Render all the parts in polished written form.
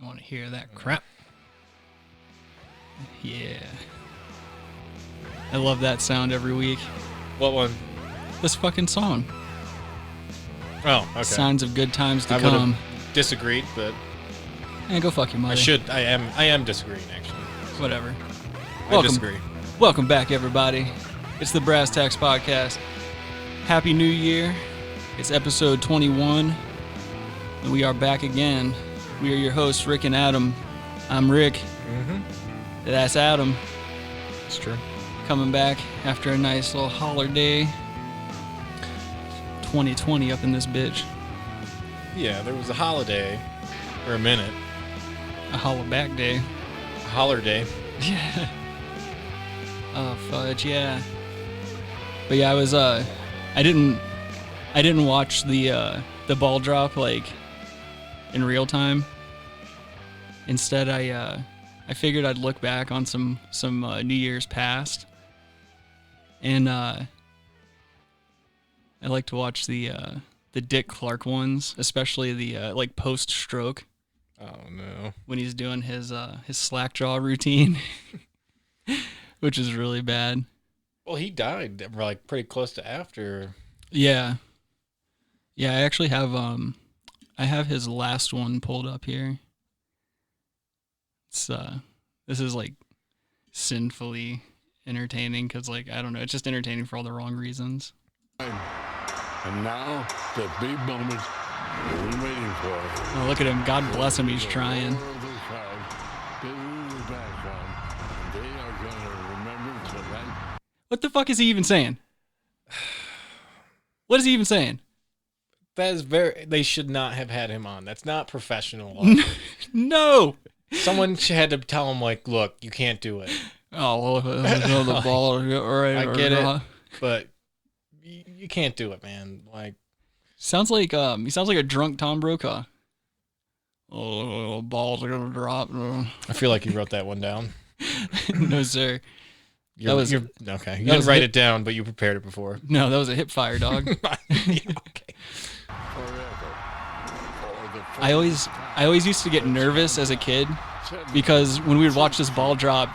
I want to hear that crap. Yeah. I love that sound every week. What one? This fucking song. Oh, okay. Signs of good times to I come. would have disagreed, but Go fuck your mother. I am disagreeing, actually. Whatever. I disagree. Welcome back, everybody. It's the Brass Tacks Podcast. Happy New Year. It's episode 21. And we are back again. We are your hosts, Rick and Adam. I'm Rick. Mm-hmm. That's Adam. It's true. Coming back after a nice little holiday. 2020 up in this bitch. Yeah, there was a holiday for a minute. A holla back day. A holler day. Yeah. Oh fudge, yeah. But yeah, I was I didn't watch the ball drop like in real time. Instead, I figured I'd look back on some New Year's past, and I like to watch the Dick Clark ones, especially the like post stroke. Oh no! When he's doing his slack jaw routine, which is really bad. Well, he died like pretty close to after. Yeah. I actually have I have his last one pulled up here. It's this is like sinfully entertaining because like I don't know, it's just entertaining for all the wrong reasons. And now the big moment we've been waiting for. Oh, look at him! God bless him. He's trying. What the fuck is he even saying? What is he even saying? That is they should not have had him on. That's not professional. No. Someone had to tell him, like, look, you can't do it. Oh, well, the ball. Right, I get it, but you can't do it, man. Like, sounds like he sounds like a drunk Tom Brokaw. Oh, balls are gonna drop. I feel like you wrote that one down. No, sir. You're okay. You didn't write it down, but you prepared it before. No, that was a hip fire, dog. Yeah, okay. I always used to get nervous as a kid because when we would watch this ball drop,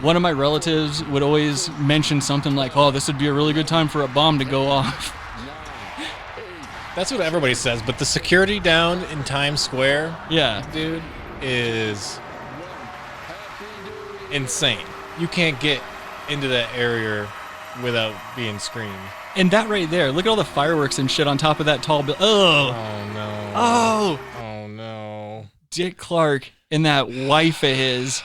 one of my relatives would always mention something like, "Oh, this would be a really good time for a bomb to go off." That's what everybody says, but the security down in Times Square, yeah, dude, is insane. You can't get into that area without being screamed. And that right there, look at all the fireworks and shit on top of that tall building. Oh no. Oh no. Dick Clark and that wife of his.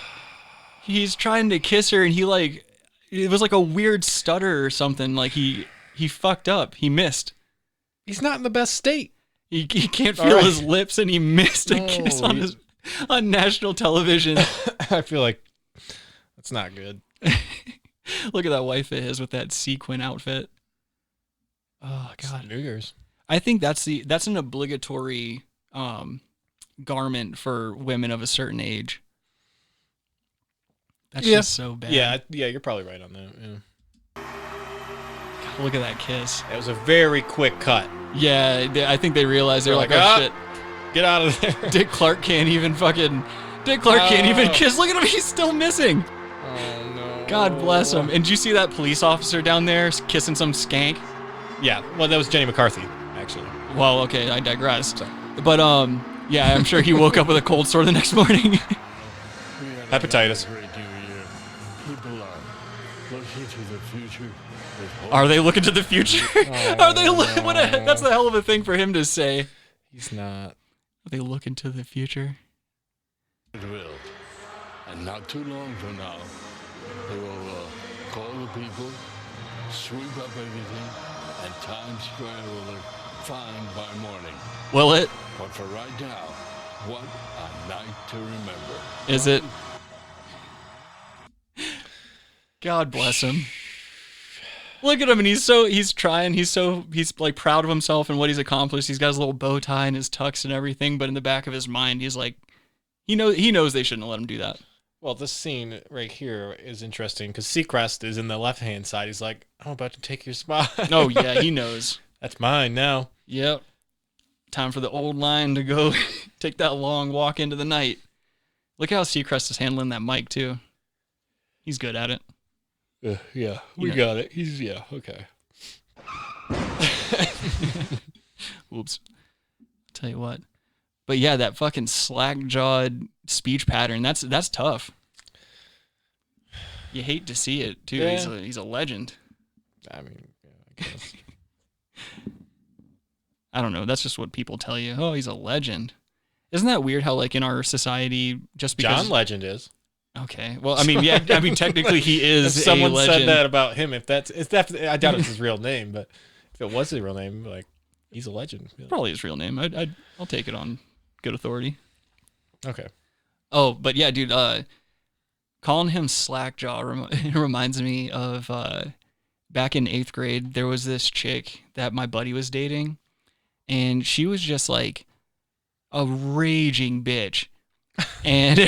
He's trying to kiss her and he like, it was like a weird stutter or something. Like he fucked up. He missed. He's not in the best state. He can't feel his lips and he missed a kiss on national television. I feel like that's not good. Look at that wife of his with that sequin outfit. Oh God. It's New Year's. I think that's an obligatory garment for women of a certain age. That's just so bad. Yeah, you're probably right on that. Yeah. God, look at that kiss. That was a very quick cut. Yeah, I think they realized they're like, oh shit, get out of there. Dick Clark can't even kiss. Look at him, he's still missing. Oh no. God bless him. And did you see that police officer down there kissing some skank? Yeah, well, that was Jenny McCarthy, actually. Well, okay, I digress. But yeah, I'm sure he woke up with a cold sore the next morning. Hepatitis. People are looking to the future. Are they looking to the future? Are they? No. That's a hell of a thing for him to say. He's not. Are they looking to the future? It will. And not too long from now, they will call the people, sweep up everything, and Times Square will look fine by morning. Will it? But for right now, what a night to remember. Is it? God bless him. Look at him, and he's trying. He's like proud of himself and what he's accomplished. He's got his little bow tie and his tux and everything, but in the back of his mind, he's like, he knows they shouldn't have let him do that. Well, this scene right here is interesting because Seacrest is in the left-hand side. He's like, I'm about to take your spot. Oh, yeah, he knows. That's mine now. Yep. Time for the old line to go take that long walk into the night. Look how Seacrest is handling that mic too. He's good at it. Yeah, we got it. Okay. Oops. Tell you what. But yeah, that fucking slack-jawed speech pattern, that's tough. You hate to see it too. Yeah. He's a legend. I mean, I guess. I don't know. That's just what people tell you. Oh, he's a legend. Isn't that weird how like in our society, just because John Legend is. Okay. Well, I mean, yeah. I mean, technically, he is. If someone a legend. said that about him, it's definitely. I doubt it's his real name, but if it was his real name, like he's a legend. Probably his real name. I'll take it on good authority. Okay. Oh, but yeah, dude. Calling him Slackjaw reminds me of back in 8th grade. There was this chick that my buddy was dating, and she was just like a raging bitch. And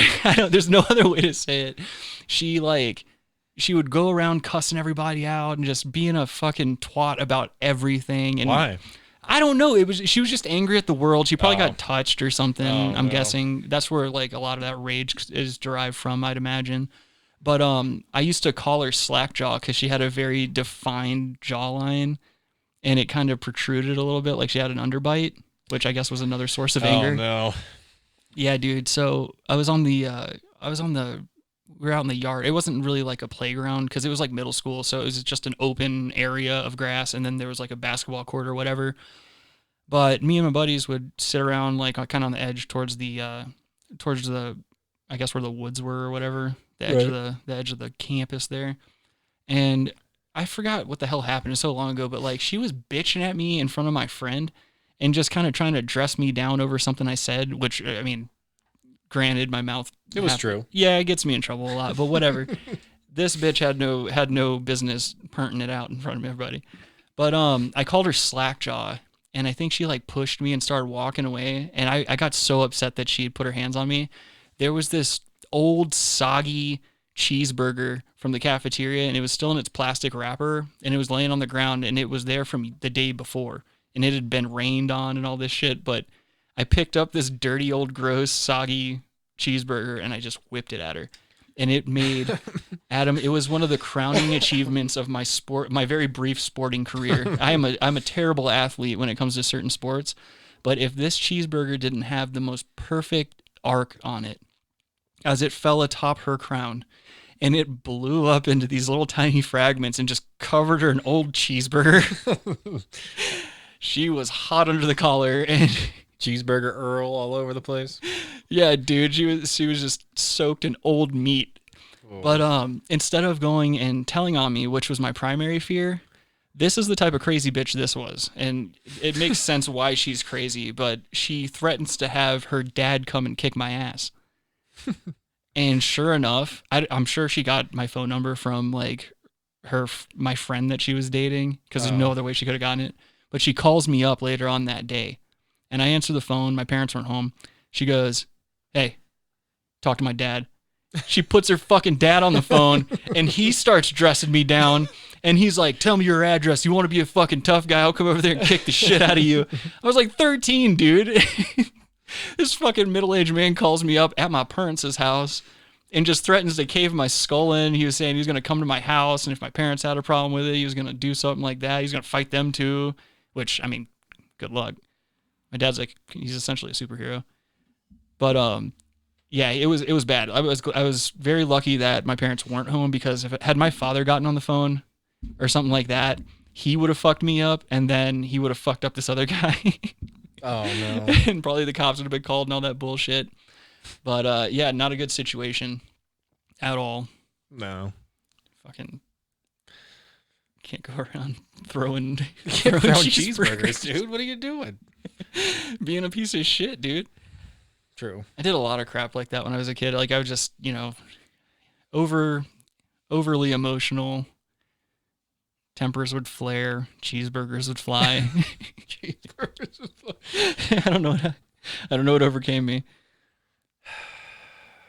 there's no other way to say it. She would go around cussing everybody out and just being a fucking twat about everything. And why? I don't know. She was just angry at the world. She probably got touched or something. I'm guessing that's where like a lot of that rage is derived from, I'd imagine. But I used to call her Slackjaw because she had a very defined jawline, and it kind of protruded a little bit, like she had an underbite, which I guess was another source of anger. Oh no. Yeah, dude. So we were out in the yard. It wasn't really like a playground because it was like middle school. So it was just an open area of grass. And then there was like a basketball court or whatever. But me and my buddies would sit around like kind of on the edge towards the, I guess where the woods were or whatever, the edge of the campus there. And I forgot what the hell happened. It was so long ago, but like she was bitching at me in front of my friend and just kind of trying to dress me down over something I said, which, I mean, granted, my mouth... It was true. Yeah, it gets me in trouble a lot, but whatever. This bitch had no business printing it out in front of everybody. But I called her Slackjaw, and I think she, like, pushed me and started walking away, and I got so upset that she had put her hands on me. There was this old, soggy cheeseburger from the cafeteria, and it was still in its plastic wrapper, and it was laying on the ground, and it was there from the day before. And it had been rained on and all this shit, but I picked up this dirty old gross soggy cheeseburger and I just whipped it at her. And it made Adam, it was one of the crowning achievements of my very brief sporting career. I'm a terrible athlete when it comes to certain sports, but if this cheeseburger didn't have the most perfect arc on it, as it fell atop her crown, and it blew up into these little tiny fragments and just covered her in old cheeseburger. She was hot under the collar and Cheeseburger Earl all over the place. Yeah, dude, she was just soaked in old meat. Oh. But instead of going and telling on me, which was my primary fear, this is the type of crazy bitch this was. And it makes sense why she's crazy, but she threatens to have her dad come and kick my ass. And sure enough, I'm sure she got my phone number from like my friend that she was dating, because there's no other way she could have gotten it. But she calls me up later on that day, and I answer the phone. My parents weren't home. She goes, "Hey, talk to my dad." She puts her fucking dad on the phone, and he starts dressing me down. And he's like, "Tell me your address. You want to be a fucking tough guy? I'll come over there and kick the shit out of you." I was like 13, dude. This fucking middle-aged man calls me up at my parents' house and just threatens to cave my skull in. He was saying he was going to come to my house, and if my parents had a problem with it, he was going to do something like that. He's going to fight them too. Which, I mean, good luck. My dad's like, he's essentially a superhero. But yeah, it was bad. I was very lucky that my parents weren't home, because had my father gotten on the phone or something like that, he would have fucked me up, and then he would have fucked up this other guy. Oh no. And probably the cops would have been called and all that bullshit. But yeah, not a good situation at all. No. Fucking can't go around throwing cheeseburgers, dude. What are you doing? Being a piece of shit, dude. True. I did a lot of crap like that when I was a kid. Like, I was just, overly emotional. Tempers would flare. Cheeseburgers would fly. Cheeseburgers would fly. I don't know what overcame me.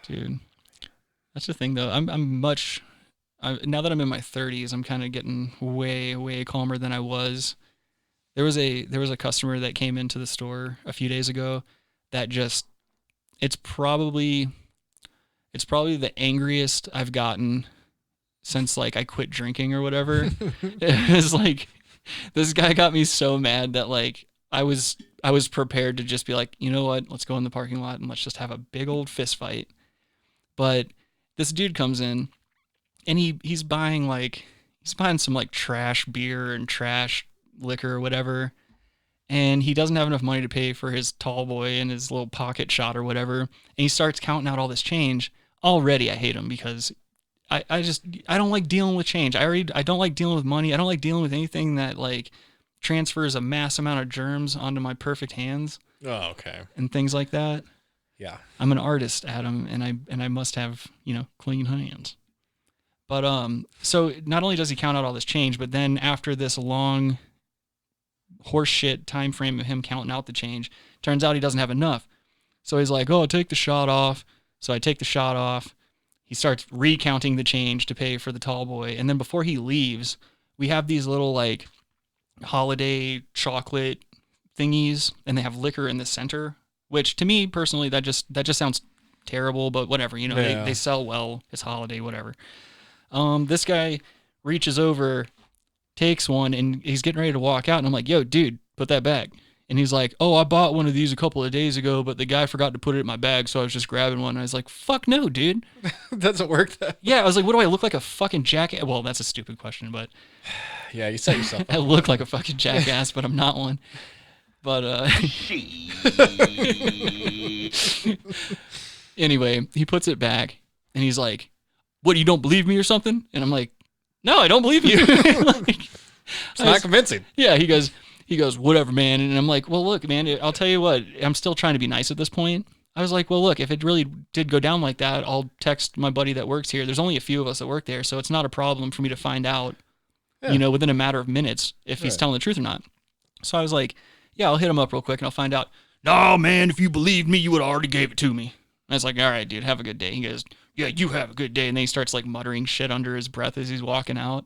Dude. That's the thing, though. Now that I'm in my 30s, I'm kind of getting way, way calmer than I was. There was a customer that came into the store a few days ago that it's probably It's probably the angriest I've gotten since like I quit drinking or whatever. It was like, this guy got me so mad that like I was prepared to just be like, you know what, let's go in the parking lot and let's just have a big old fist fight. But this dude comes in and he's buying some like trash beer and trash liquor or whatever. And he doesn't have enough money to pay for his tall boy and his little pocket shot or whatever. And he starts counting out all this change. Already I hate him because I don't like dealing with change. I don't like dealing with money. I don't like dealing with anything that like transfers a mass amount of germs onto my perfect hands. Oh, okay. And things like that. Yeah. I'm an artist, Adam, and I must have, clean hands. But so not only does he count out all this change, but then after this long horseshit time frame of him counting out the change, turns out he doesn't have enough. So he's like, "Oh, take the shot off." So I take the shot off. He starts recounting the change to pay for the tall boy, and then before he leaves, we have these little like holiday chocolate thingies, and they have liquor in the center, which to me personally that just sounds terrible, but whatever, Yeah. they sell well. It's holiday, whatever. This guy reaches over, takes one, and he's getting ready to walk out, and I'm like, "Yo, dude, put that back." And he's like, "Oh, I bought one of these a couple of days ago, but the guy forgot to put it in my bag, so I was just grabbing one." And I was like, "Fuck no, dude." Doesn't work that. Yeah, I was like, "What do I look like, a fucking jackass?" Well, that's a stupid question, but Yeah, you set yourself up. I look like a fucking jackass, but I'm not one. But anyway, he puts it back, and he's like, "What, you don't believe me or something?" And I'm like, "No, I don't believe you." It's not convincing. Yeah, he goes, "Whatever, man." And I'm like, "Well, look, man, I'll tell you what, I'm still trying to be nice at this point." I was like, "Well, look, if it really did go down like that, I'll text my buddy that works here. There's only a few of us that work there, so it's not a problem for me to find out, within a matter of minutes if he's telling the truth or not." So I was like, "Yeah, I'll hit him up real quick and I'll find out." "No, man, if you believed me, you would have already gave it to me." And I was like, "All right, dude, have a good day." He goes, "Yeah, you have a good day." And then he starts like muttering shit under his breath as he's walking out.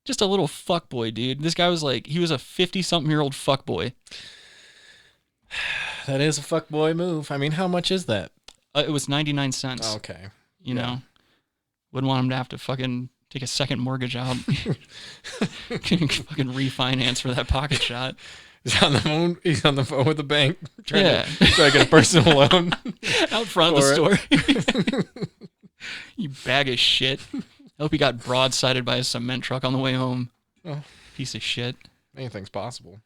Just a little fuckboy, dude. This guy was like, he was a 50-something-year-old fuckboy. That is a fuckboy move. I mean, how much is that? It was 99 cents. Oh, okay. You know? Wouldn't want him to have to fucking take a second mortgage out. Fucking refinance for that pocket shot. He's on the phone with the bank trying Yeah. to get a personal loan. Out front of the store. You bag of shit. I hope he got broadsided by a cement truck on the way home. Oh. Piece of shit. Anything's possible.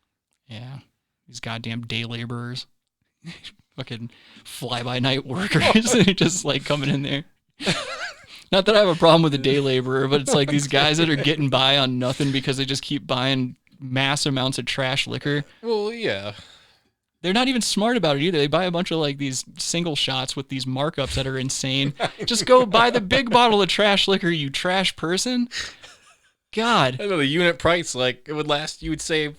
Yeah. These goddamn day laborers. Fucking fly-by-night workers. Just like coming in there. Not that I have a problem with a day laborer, but it's like these guys that are getting by on nothing because they just keep buying mass amounts of trash liquor. Well, yeah. They're not even smart about it either. They buy a bunch of like these single shots with these markups that are insane. Just go buy the big bottle of trash liquor, you trash person. God. I know the unit price, like, it would last, you would save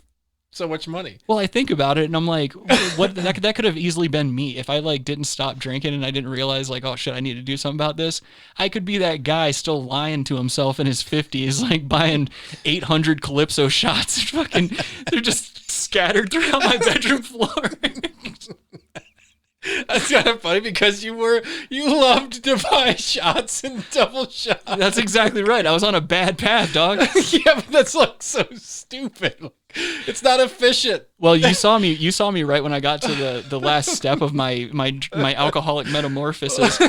so much money. Well, I think about it and I'm like, what? That could have easily been me if I like didn't stop drinking and I didn't realize like, oh shit, I need to do something about this. I could be that guy still lying to himself in his 50s, like buying 800 Calypso shots. Fucking, they're just scattered throughout my bedroom floor. That's kind of funny because you loved to buy shots and double shots. That's exactly right. I was on a bad path, dog. Yeah, but that's like so stupid. It's not efficient. Well, you saw me right when I got to the last step of my alcoholic metamorphosis.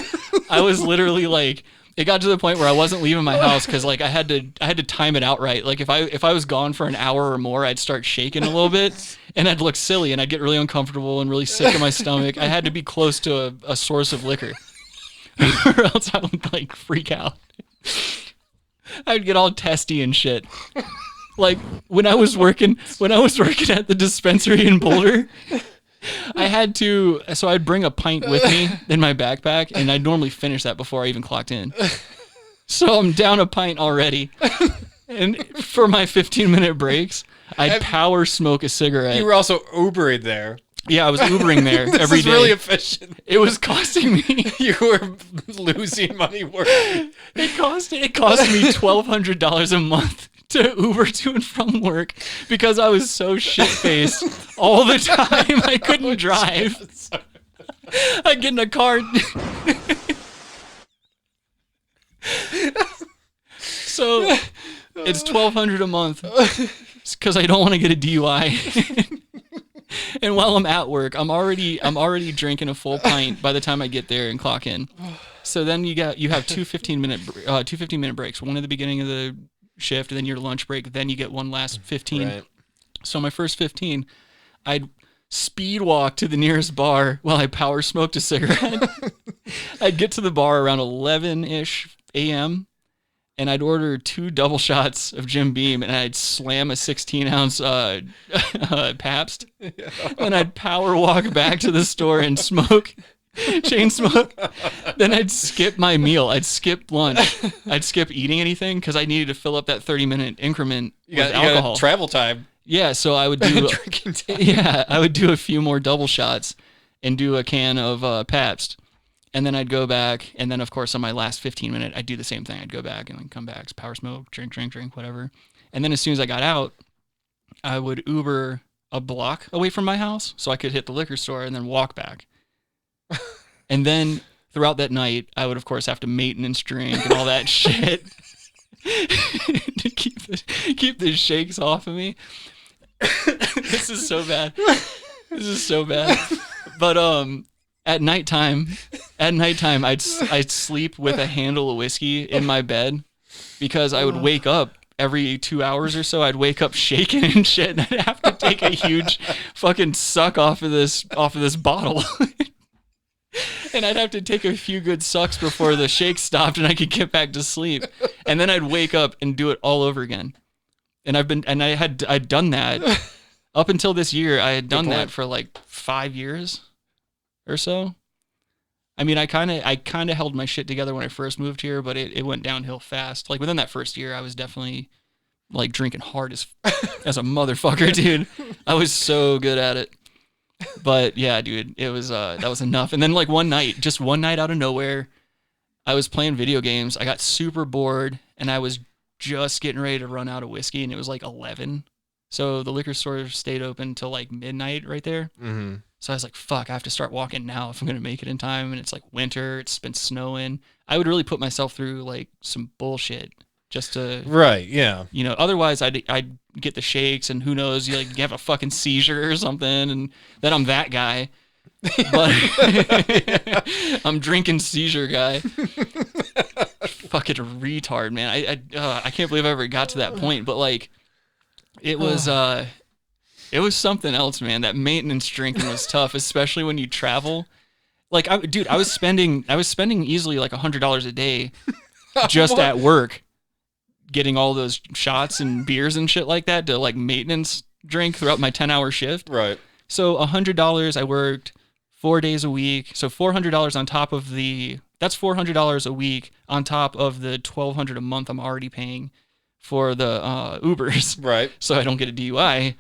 I was literally like, it got to the point where I wasn't leaving my house because like I had to time it out right. Like if I was gone for an hour or more, I'd start shaking a little bit and I'd look silly and I'd get really uncomfortable and really sick in my stomach. I had to be close to a source of liquor or else I would like freak out. I'd get all testy and shit. Like when I was working at the dispensary in Boulder, I'd bring a pint with me in my backpack, and I'd normally finish that before I even clocked in. So I'm down a pint already. And for my 15-minute breaks, I'd power smoke a cigarette. You were also Ubering there. Yeah, I was Ubering there every day. This is really efficient. It was costing me. You were losing money working. It cost me $1,200 a month to Uber to and from work because I was so shit-faced all the time. I couldn't drive. I'd get in a car. So it's $1,200 a month because I don't want to get a DUI. And while I'm at work, I'm already drinking a full pint by the time I get there and clock in. So then you have two 15-minute breaks. One at the beginning of the shift, and then your lunch break. Then you get one last 15. Right. So my first 15, I'd speed walk to the nearest bar while I power smoked a cigarette. I'd get to the bar around 11-ish a.m. and I'd order 2 double shots of Jim Beam, and I'd slam a 16-ounce Pabst. Yeah. And I'd power walk back to the store and smoke, chain smoke. Then I'd skip my meal. I'd skip lunch. I'd skip eating anything because I needed to fill up that 30-minute increment with alcohol. You got travel time. Yeah, so I would do drinking time. Yeah, I would do a few more double shots and do a can of Pabst. And then I'd go back, and then, of course, on my last 15-minute, I'd do the same thing. I'd go back and come back, power smoke, drink, whatever. And then as soon as I got out, I would Uber a block away from my house so I could hit the liquor store and then walk back. And then throughout that night, I would, of course, have to maintenance drink and all that shit to keep the shakes off of me. This is so bad. But At nighttime, I'd sleep with a handle of whiskey in my bed because I would wake up every 2 hours or so. I'd wake up shaking and shit, and I'd have to take a huge fucking suck off of this bottle. And I'd have to take a few good sucks before the shake stopped and I could get back to sleep. And then I'd wake up and do it all over again. And I'd done that up until this year. I had done that for like 5 years or so. I mean, I kind of held my shit together when I first moved here, but it went downhill fast. Like within that first year, I was definitely like drinking hard as a motherfucker, dude. I was so good at it. But yeah, dude, it was that was enough. And then like one night out of nowhere, I was playing video games. I got super bored, and I was just getting ready to run out of whiskey, and it was like 11. So the liquor store stayed open till like midnight right there. Mm-hmm. So I was like, fuck, I have to start walking now if I'm going to make it in time. And it's like winter. It's been snowing. I would really put myself through like some bullshit just to... Right, yeah. You know, otherwise I'd get the shakes, and who knows, you have a fucking seizure or something, and then I'm that guy. But I'm drinking seizure guy. Fucking retard, man. I can't believe I ever got to that point, but like it was something else, man. That maintenance drinking was tough, especially when you travel. Like I was spending easily like $100 a day just at work, getting all those shots and beers and shit like that to like maintenance drink throughout my 10-hour shift. Right. So $100, I worked 4 days a week. So $400 on top of that's $400 a week on top of the $1,200 a month I'm already paying for the Ubers. Right. So I don't get a DUI.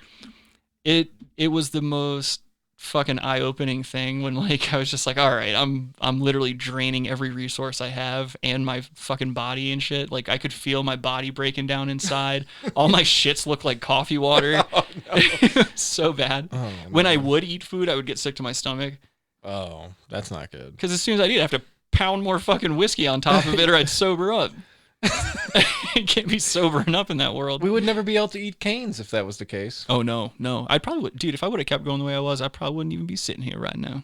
It was the most fucking eye-opening thing when like I was just like, all right, I'm literally draining every resource I have and my fucking body and shit. Like I could feel my body breaking down inside. All my shits look like coffee water. Oh, no. It was so bad. Oh, when I would eat food, I would get sick to my stomach. Oh, that's not good. Because as soon as I eat, I have to pound more fucking whiskey on top of it or I'd sober up. I can't be sobering up in that world. We would never be able to eat canes if that was the case. Oh, no. I probably would. Dude, if I would have kept going the way I was, I probably wouldn't even be sitting here right now.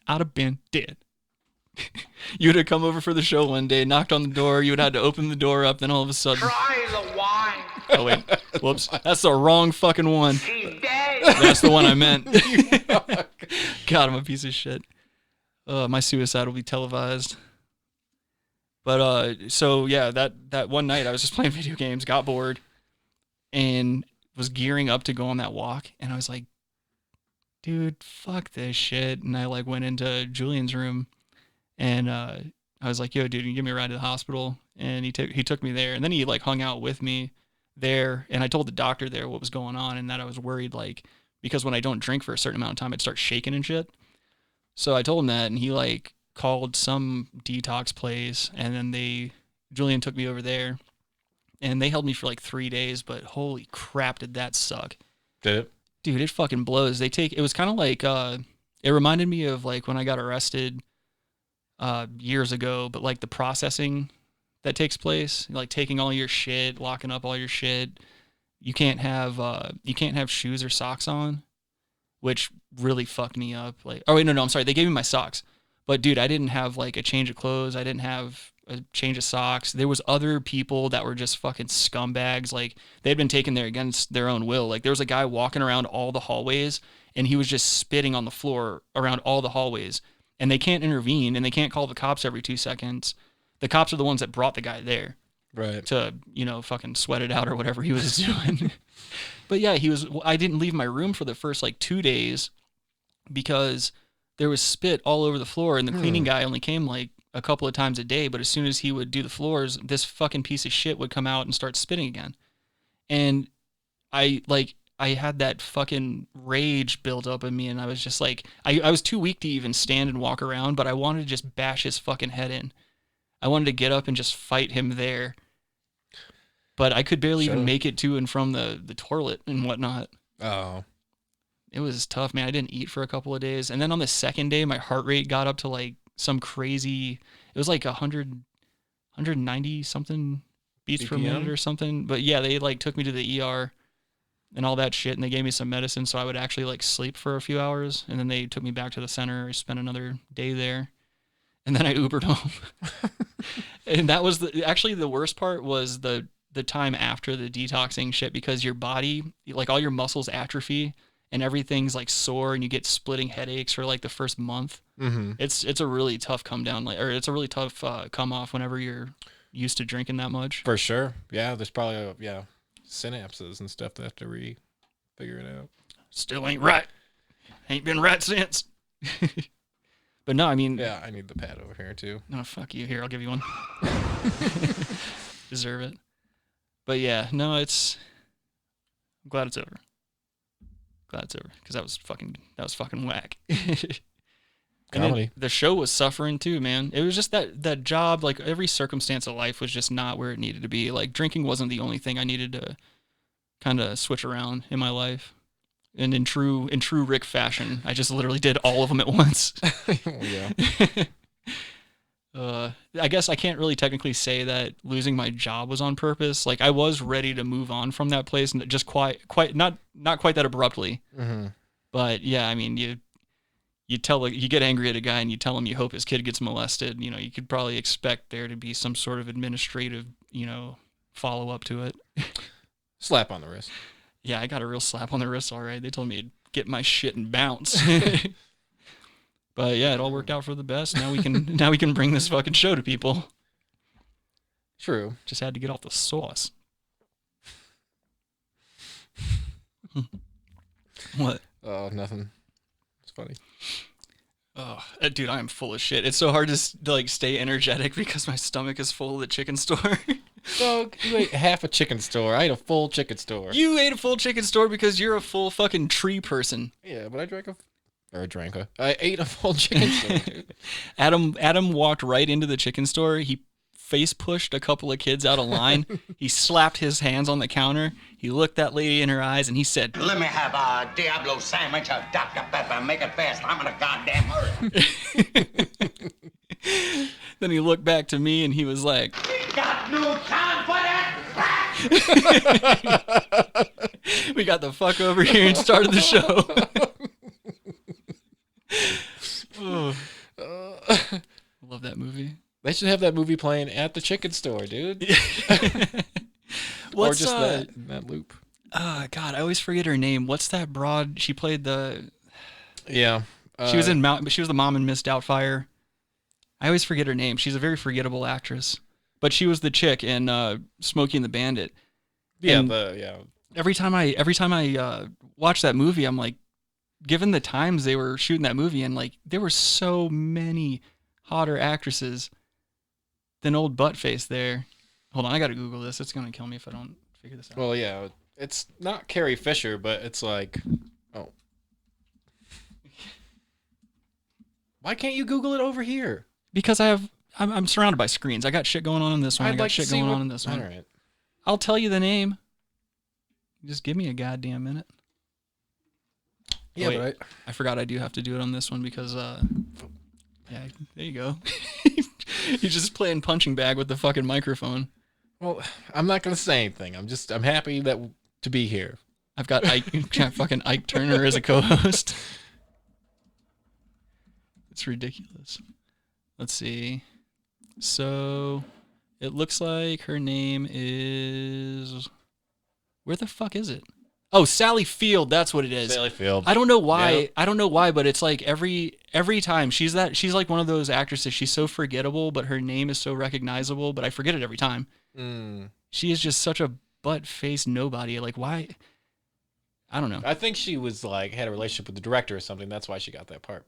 I'd have been dead. You would have come over for the show one day, knocked on the door, you would have had to open the door up, then all of a sudden... Try the wine. Oh, wait. Whoops. That's the wrong fucking one. He's dead. That's the one I meant. God, I'm a piece of shit. My suicide will be televised. But, so, yeah, that one night I was just playing video games, got bored, and was gearing up to go on that walk, and I was like, dude, fuck this shit. And I, like, went into Julian's room, and I was like, yo, dude, can you give me a ride to the hospital? And he took me there, and then he, like, hung out with me there, and I told the doctor there what was going on, and that I was worried, like, because when I don't drink for a certain amount of time, I'd start shaking and shit. So I told him that, and he, like, called some Detox Plays, and then Julian took me over there, and they held me for like 3 days, but holy crap, did that suck. Did it? Dude, it fucking blows. It was kind of like, it reminded me of like when I got arrested years ago, but like the processing that takes place, like taking all your shit, locking up all your shit. You can't have shoes or socks on, which really fucked me up. Like, oh wait, no, I'm sorry. They gave me my socks, but dude, I didn't have like a change of clothes. I didn't have a change of socks. There was other people that were just fucking scumbags. Like, they'd been taken there against their own will. Like, there was a guy walking around all the hallways, and he was just spitting on the floor around all the hallways. And they can't intervene, and they can't call the cops every 2 seconds. The cops are the ones that brought the guy there. Right. To, fucking sweat it out or whatever he was doing. But yeah, I didn't leave my room for the first like 2 days because there was spit all over the floor, and the cleaning guy only came like a couple of times a day, but as soon as he would do the floors, this fucking piece of shit would come out and start spitting again. And I had that fucking rage built up in me, and I was just like, I was too weak to even stand and walk around, but I wanted to just bash his fucking head in. I wanted to get up and just fight him there. But I could barely even make it to and from the toilet and whatnot. Oh. It was tough, man. I didn't eat for a couple of days. And then on the second day, my heart rate got up to like some crazy, it was like 190 something beats per minute or something. But yeah, they like took me to the ER and all that shit, and they gave me some medicine so I would actually like sleep for a few hours. And then they took me back to the center. I spent another day there. And then I Ubered home. And that was actually the worst part was the time after the detoxing shit, because your body, like all your muscles atrophy and everything's like sore, and you get splitting headaches for like the first month. Mm-hmm. It's a really tough come down, or it's a really tough come off whenever you're used to drinking that much. For sure. Yeah, there's probably synapses and stuff that have to figure it out. Still ain't right. Ain't been right since. But no, I mean... Yeah, I need the pad over here, too. No, fuck you. Here, I'll give you one. Deserve it. But yeah, no, I'm glad it's over. Glad it's over, because that was fucking whack. Comedy. The show was suffering, too, man. It was just that job, like, every circumstance of life was just not where it needed to be. Like, drinking wasn't the only thing I needed to kind of switch around in my life. And in true Rick fashion, I just literally did all of them at once. Yeah. I guess I can't really technically say that losing my job was on purpose. Like, I was ready to move on from that place, and just quite not quite that abruptly. Mm-hmm. But yeah, I mean, you get angry at a guy and you tell him you hope his kid gets molested. You could probably expect there to be some sort of administrative, follow up to it. Slap on the wrist. Yeah, I got a real slap on the wrist, all right. They told me to get my shit and bounce. But yeah, it all worked out for the best. Now we can bring this fucking show to people. True. Just had to get off the sauce. What? Oh, nothing. It's funny. Oh, dude, I am full of shit. It's so hard to like stay energetic because my stomach is full of the chicken store. Dog, you ate half a chicken store. I ate a full chicken store. You ate a full chicken store because you're a full fucking tree person. Yeah, but I ate a full chicken store, dude. Adam walked right into the chicken store. He face pushed a couple of kids out of line. He slapped his hands on the counter. He looked that lady in her eyes and he said, "Let me have a Diablo sandwich of Dr. Pepper. Make it fast. I'm in a goddamn hurry." Then he looked back to me and he was like, "We got no time for that." We got the fuck over here and started the show. Love that movie. They should have that movie playing at the chicken store, dude. Or just that loop. God, I always forget her name. What's that broad? She played the... Yeah. She was the mom in Miss Doubtfire. I always forget her name. She's a very forgettable actress. But she was the chick in Smokey and the Bandit. Yeah, and every time I watch that movie, I'm like, given the times they were shooting that movie, and like there were so many hotter actresses than old Buttface there. Hold on, I gotta Google this. It's gonna kill me if I don't figure this out. Well, yeah, it's not Carrie Fisher, but it's like, oh, why can't you Google it over here? Because I'm surrounded by screens. I got shit going on in this one. I got shit going on in this one. All right. I'll tell you the name. Just give me a goddamn minute. Yeah, wait, but I forgot I do have to do it on this one because, yeah, there you go. He's just playing punching bag with the fucking microphone. Well, I'm not gonna say anything. I'm happy to be here. I've got fucking Ike Turner as a co-host. It's ridiculous. Let's see. So it looks like her name is... Where the fuck is it? Oh, Sally Field. That's what it is. Sally Field. I don't know why. Yep. I don't know why, but it's like every time she's like one of those actresses. She's so forgettable, but her name is so recognizable. But I forget it every time. She is just such a butt-faced nobody. Like, why? I don't know. I think she was like had a relationship with the director or something. That's why she got that part.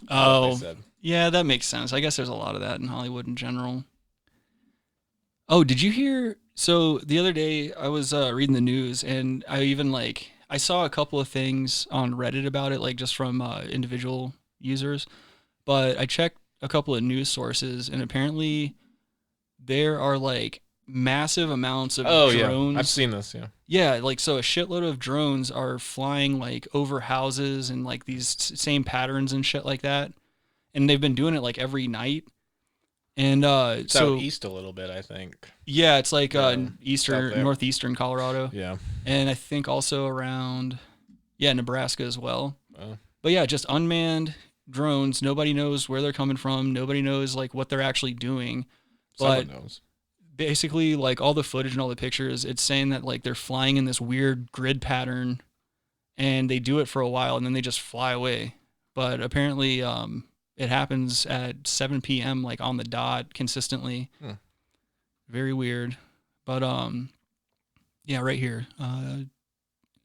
Oh, yeah, that makes sense. I guess there's a lot of that in Hollywood in general. Oh, did you hear? So the other day I was reading the news, and I saw a couple of things on Reddit about it, like just from individual users. But I checked a couple of news sources, and apparently there are like massive amounts of drones. Yeah. I've seen this, yeah. Yeah, like so a shitload of drones are flying like over houses and like these same patterns and shit like that. And they've been doing it like every night. And so east a little bit, I think. Yeah, it's like northeastern Colorado. Yeah. And I think also around Nebraska as well. But yeah, just unmanned drones. Nobody knows where they're coming from. Nobody knows like what they're actually doing. Someone knows. Basically, like all the footage and all the pictures, it's saying that like they're flying in this weird grid pattern, and they do it for a while and then they just fly away. But apparently, it happens at 7 p.m. like on the dot consistently. Very weird. But yeah, right here,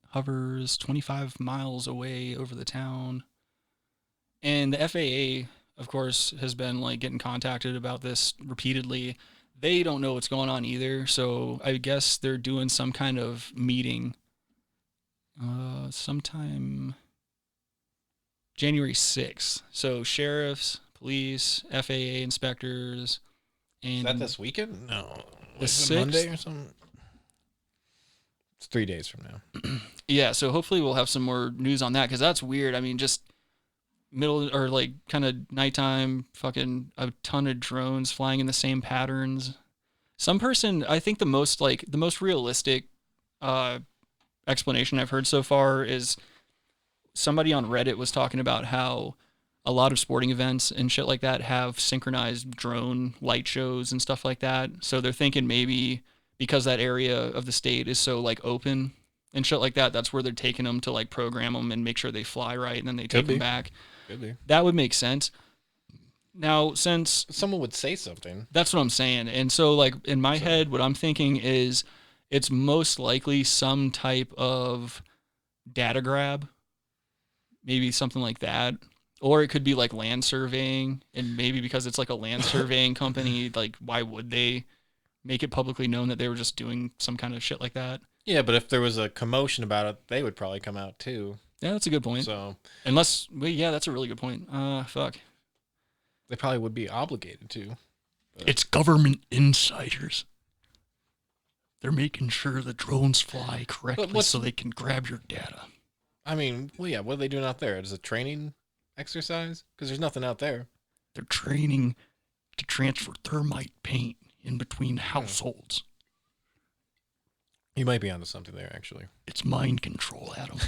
hovers 25 miles away over the town, and the FAA, of course, has been like getting contacted about this repeatedly. They don't know what's going on either, so I guess they're doing some kind of meeting sometime January 6th. So sheriffs, police, FAA inspectors, and... Is that this weekend? No. The 6th? Monday or something? It's 3 days from now. Yeah, so hopefully we'll have some more news on that, because that's weird. I mean, just middle or like kind of nighttime, fucking a ton of drones flying in the same patterns. Some person, I think the most realistic explanation I've heard so far is somebody on Reddit was talking about how a lot of sporting events and shit like that have synchronized drone light shows and stuff like that. So they're thinking maybe because that area of the state is so like open and shit like that, that's where they're taking them to like program them and make sure they fly right, and then they take them back. Could be. That would make sense. Now, since someone would say something, that's what I'm saying. And so like in my head, what I'm thinking is it's most likely some type of data grab, maybe something like that. Or it could be like land surveying, and maybe because it's like a land surveying company, like why would they make it publicly known that they were just doing some kind of shit like that? Yeah, but if there was a commotion about it, they would probably come out too. Yeah, that's a good point. So unless, well, yeah, that's a really good point. Fuck. They probably would be obligated to. But. It's government insiders. They're making sure the drones fly correctly so they can grab your data. I mean, well, yeah, what are they doing out there? Is it training exercise? Because there's nothing out there. They're training to transfer thermite paint in between households. You might be onto something there, actually. It's mind control, Adam.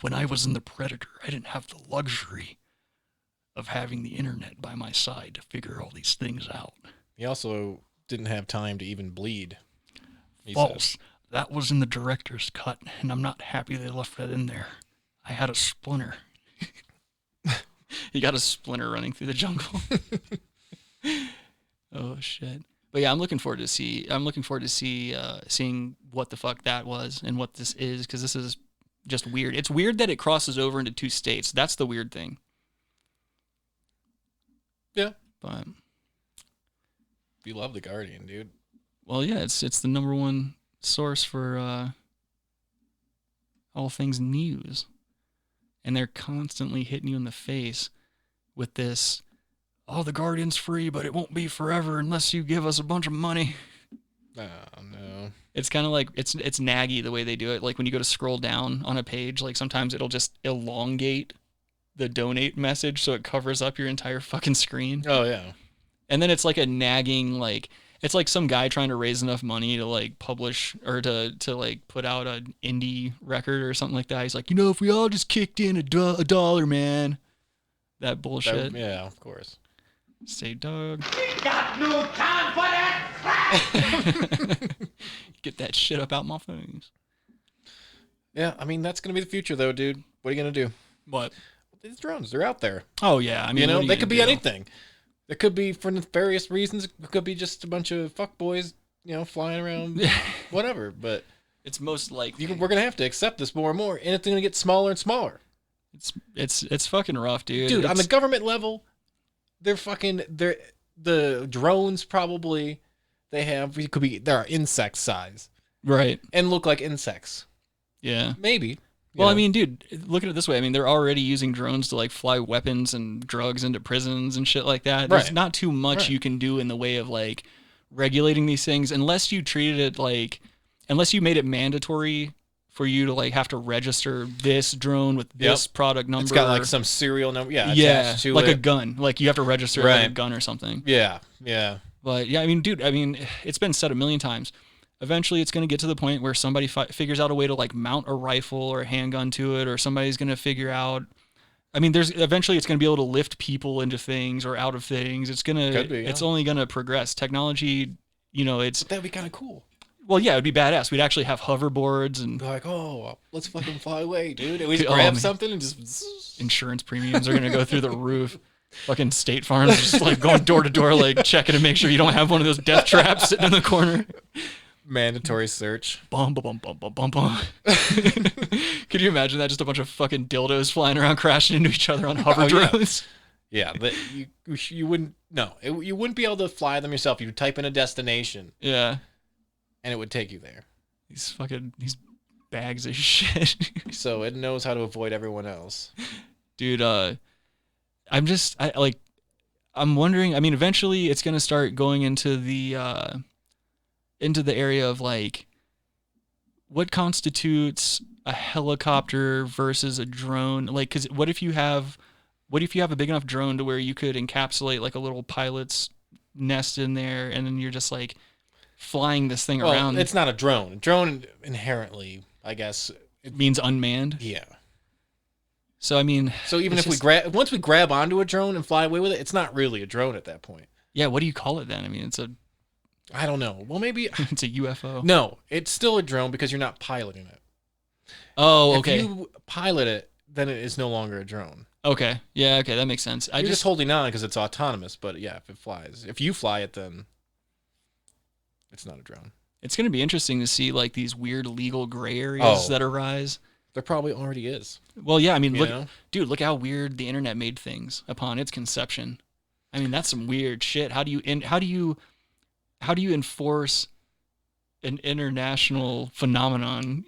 When I was in the Predator, I didn't have the luxury of having the internet by my side to figure all these things out. He also didn't have time to even bleed. False. That was in the director's cut, and I'm not happy they left that in there. I had a splinter. He got a splinter running through the jungle. Oh shit! But yeah, I'm looking forward to seeing what the fuck that was and what this is, because this is just weird. It's weird that it crosses over into two states. That's the weird thing. Yeah, but you love The Guardian, dude. Well, yeah, it's the number one source for all things news, and they're constantly hitting you in the face with this. Oh, The Guardian's free, but it won't be forever unless you give us a bunch of money. Oh, no. It's kind of like, it's naggy the way they do it. Like when you go to scroll down on a page, like sometimes it'll just elongate the donate message so it covers up your entire fucking screen. Oh yeah. And then it's like a nagging, like, it's like some guy trying to raise enough money to like publish or to like put out an indie record or something like that. He's like, if we all just kicked in a dollar, man. That bullshit. Yeah, of course. Say, dog. We got no time for that crap! Get that shit up out my face. Yeah, I mean, that's going to be the future, though, dude. What are you going to do? What? These drones, they're out there. Oh, yeah. I mean, they could be anything. It could be for nefarious reasons. It could be just a bunch of fuckboys, flying around, whatever. But it's most likely. we're going to have to accept this more and more, and it's going to get smaller and smaller. It's fucking rough, dude. Dude, on the government level, the drones probably, they're insect size. Right. And look like insects. Yeah. Maybe. Well, I mean, dude, look at it this way. I mean, they're already using drones to like fly weapons and drugs into prisons and shit like that. There's not too much you can do in the way of like regulating these things unless you treated it like, unless you made it mandatory for you to like have to register this drone with this product number. It's got like some serial number. Yeah. Yeah. To like it. a gun. Like you have to register like a gun or something. Yeah. Yeah. But yeah, I mean, dude, it's been said a million times. Eventually, it's going to get to the point where somebody figures out a way to like mount a rifle or a handgun to it, or somebody's going to figure out. I mean, eventually it's going to be able to lift people into things or out of things. It's it's only going to progress. Technology, it's. But that'd be kind of cool. Well, yeah, it'd be badass. We'd actually have hoverboards and. They're like, oh, let's fucking fly away, dude. And we just grab something and just. Insurance premiums are going to go through the roof. Fucking State Farm's just like going door to door, like checking to make sure you don't have one of those death traps sitting in the corner. Mandatory search. Bum, bum, bum, bum, bum, bum. Could you imagine that? Just a bunch of fucking dildos flying around, crashing into each other on hover drones. Yeah, but you wouldn't. No, you wouldn't be able to fly them yourself. You would type in a destination. Yeah, and it would take you there. These bags of shit. So it knows how to avoid everyone else. Dude, I'm wondering. I mean, eventually it's gonna start going into the area of like what constitutes a helicopter versus a drone. Like, because what if you have a big enough drone to where you could encapsulate like a little pilot's nest in there, and then you're just like flying this thing around. It's not a drone. A drone inherently, I guess, it means unmanned. Yeah. So I mean, even if once we grab onto a drone and fly away with it, it's not really a drone at that point. Yeah. What do you call it then? I mean, I don't know. Well, maybe it's a UFO. No, it's still a drone because you're not piloting it. Oh, okay. If you pilot it, then it is no longer a drone. Okay. Yeah. Okay, that makes sense. You're just holding on because it's autonomous. But yeah, if it flies, if you fly it, then it's not a drone. It's going to be interesting to see like these weird legal gray areas that arise. There probably already is. Well, yeah. I mean, look how weird the internet made things upon its conception. I mean, that's some weird shit. How do you enforce an international phenomenon?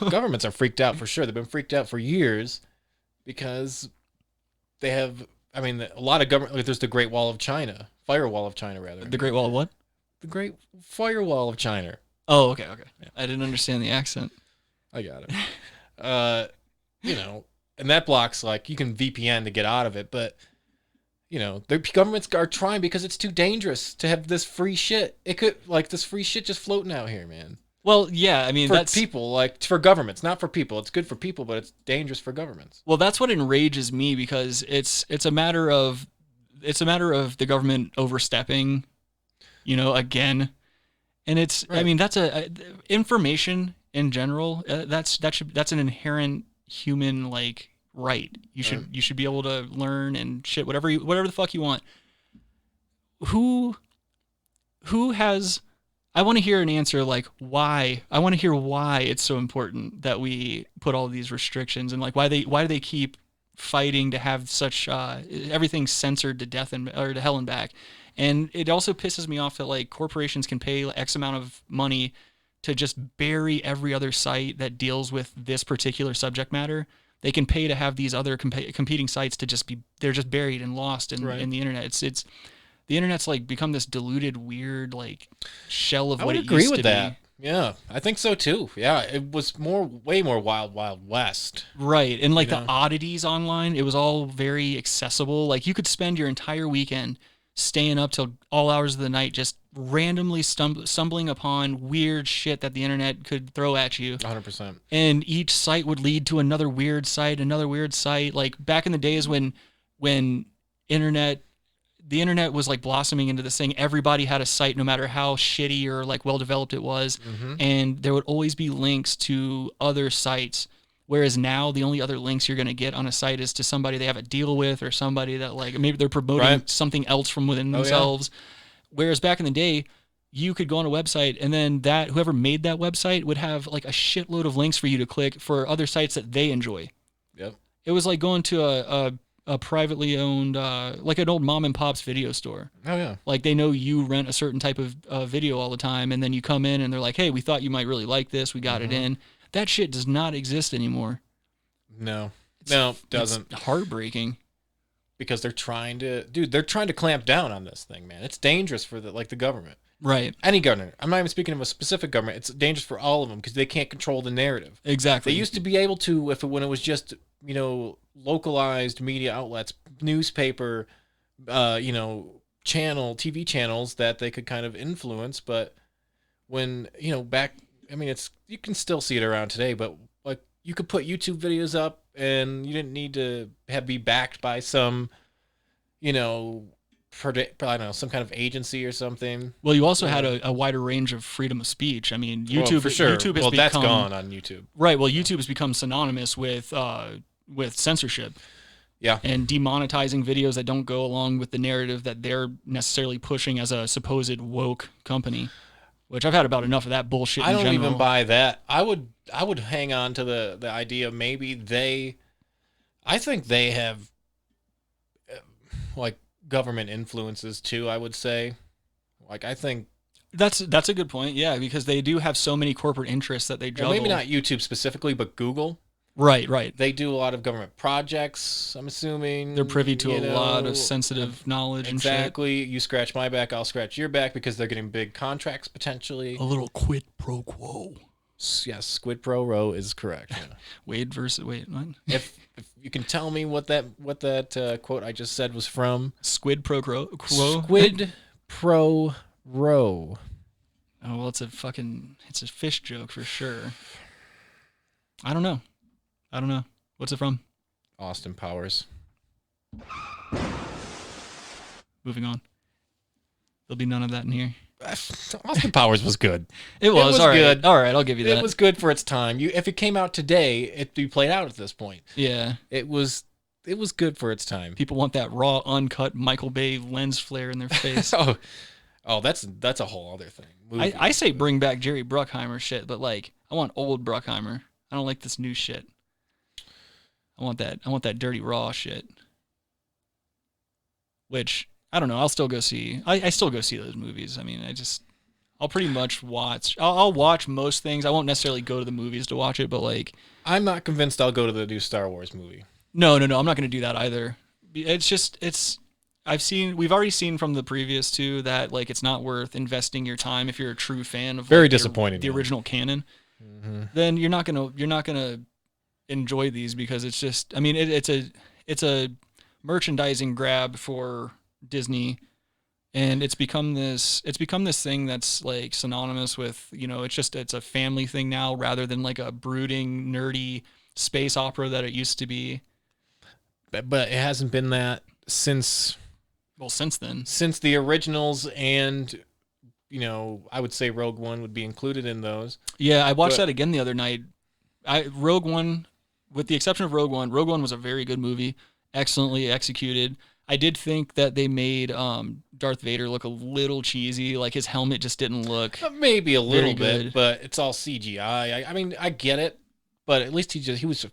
Governments are freaked out for sure. They've been freaked out for years because they have. I mean, a lot of government. Like there's the Great Wall of China, Firewall of China, rather. The Great Wall of what? The Great Firewall of China. Oh, okay. Yeah. I didn't understand the accent. I got it. And that blocks like you can VPN to get out of it, but. The governments are trying because it's too dangerous to have this free shit. It could this free shit just floating out here, man. Well, yeah, I mean, that's people, like for governments, not for people. It's good for people, but it's dangerous for governments. Well, that's what enrages me because it's a matter of the government overstepping, again, and it's right. I mean that's information in general. That's an inherent human like. Right. You should be able to learn and shit whatever the fuck you want. Who has I want to hear an answer like why. I want to hear why it's so important that we put all these restrictions and like why do they keep fighting to have such everything censored to death or to hell and back. And it also pisses me off that like corporations can pay X amount of money to just bury every other site that deals with this particular subject matter. They can pay to have these other competing sites to they're just buried and lost in the internet. It's the internet's like become this diluted, weird like shell of what it used to be. Yeah, I think so too. Yeah, it was way more wild west. Right. And like You the know? oddities online, it was all very accessible. Like you could spend your entire weekend staying up till all hours of the night just randomly stumbling upon weird shit that the internet could throw at you. 100%. And each site would lead to another weird site. Like back in the days when the internet was like blossoming into this thing. Everybody had a site, no matter how shitty or like well developed it was, and there would always be links to other sites. Whereas now, the only other links you're going to get on a site is to somebody they have a deal with, or somebody that like maybe they're promoting something else from within themselves. Whereas back in the day, you could go on a website, and then that whoever made that website would have like a shitload of links for you to click for other sites that they enjoy. Yep. It was like going to a privately owned, like an old mom and pop's video store. Oh, yeah. Like they know you rent a certain type of video all the time, and then you come in and they're like, hey, we thought you might really like this. We got it in. That shit does not exist anymore. No, it doesn't. It's heartbreaking. Because they're trying to clamp down on this thing, man. It's dangerous for the government. Right. Any government. I'm not even speaking of a specific government. It's dangerous for all of them because they can't control the narrative. Exactly. They used to be able to when it was just, localized media outlets, newspaper, TV channels that they could kind of influence. But when, you can still see it around today, but like you could put YouTube videos up and you didn't need to be backed by some, I don't know, some kind of agency or something. Well, you also had a wider range of freedom of speech. I mean, YouTube, for sure. YouTube has well, become, that's gone on YouTube. Right. Well, YouTube has become synonymous with censorship. Yeah. And demonetizing videos that don't go along with the narrative that they're necessarily pushing as a supposed woke company, which I've had about enough of that bullshit in I don't general. even buy that. I would hang on to the idea maybe I think they have like government influences too, I would say. Like I think that's a good point. Yeah, because they do have so many corporate interests that they juggle. Well, maybe not YouTube specifically, but Google. Right. They do a lot of government projects, I'm assuming. They're privy to a lot of sensitive knowledge and shit. Exactly. You scratch my back, I'll scratch your back because they're getting big contracts potentially. A little quid pro quo. Yes, squid pro row is correct. Yeah. Wait, what? If you can tell me what that quote I just said was from. Squid pro quo? Squid pro row. Oh, well, it's a fish joke for sure. I don't know. What's it from? Austin Powers. Moving on. There'll be none of that in here. Austin Powers was good. It was all right. Good. All right, I'll give you that. It was good for its time. If it came out today, it'd be played out at this point. Yeah. It was good for its time. People want that raw, uncut Michael Bay lens flare in their face. Oh, that's a whole other thing. I say bring back Jerry Bruckheimer shit, but like I want old Bruckheimer. I don't like this new shit. I want that dirty raw shit. Which I don't know. I'll still go see. I still go see those movies. I mean, I'll pretty much watch. I'll watch most things. I won't necessarily go to the movies to watch it, but like I'm not convinced I'll go to the new Star Wars movie. No. I'm not going to do that either. We've already seen from the previous two that like it's not worth investing your time if you're a true fan of very disappointing the original canon. Mm-hmm. Then you're not gonna enjoy these because it's just. I mean, it's a merchandising grab for Disney, and it's become this thing that's like synonymous with it's a family thing now rather than like a brooding nerdy space opera that it used to be. But it hasn't been that since then. Since the originals, and I would say Rogue One would be included in those. Yeah, I watched that again the other night. Rogue One, with the exception of Rogue One was a very good movie, excellently executed. I did think that they made Darth Vader look a little cheesy, like his helmet just didn't look maybe a little bit, good. But it's all CGI. I mean, I get it, but at least he was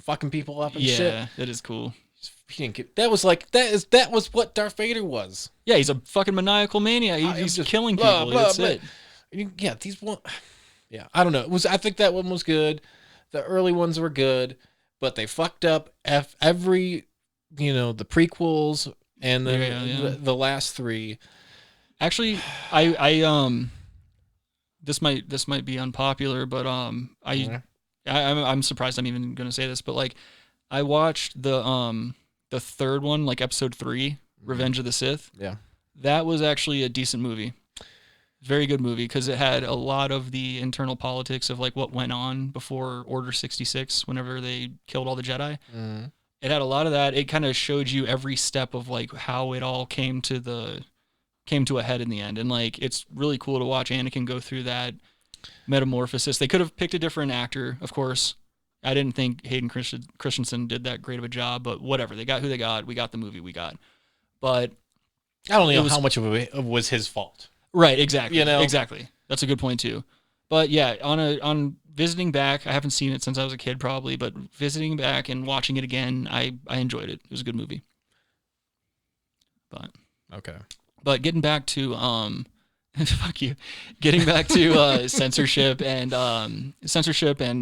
fucking people up and shit. Yeah, that is cool. He didn't get that was what Darth Vader was. Yeah, he's a fucking maniacal maniac. He's just killing people. That's it. Yeah, yeah, I don't know. I think that one was good. The early ones were good, but they fucked up every the prequels and the last three. Actually, this might be unpopular, but I'm surprised I'm even going to say this, but like I watched the third one, like episode 3, Revenge of the Sith. Yeah. That was actually a decent movie. Very good movie because it had a lot of the internal politics of like what went on before Order 66 whenever they killed all the Jedi. Mm. It had a lot of that. It kind of showed you every step of like how it all came to a head in the end. And like it's really cool to watch Anakin go through that metamorphosis. They could have picked a different actor, of course. I didn't think Hayden Christensen did that great of a job, but whatever. They got who they got. We got the movie we got. But I don't know how much of it was his fault. Right, exactly. You know? Exactly. That's a good point too. But yeah, on visiting back, I haven't seen it since I was a kid probably, but visiting back and watching it again, I enjoyed it. It was a good movie. But okay. But getting back to fuck you. Getting back to censorship and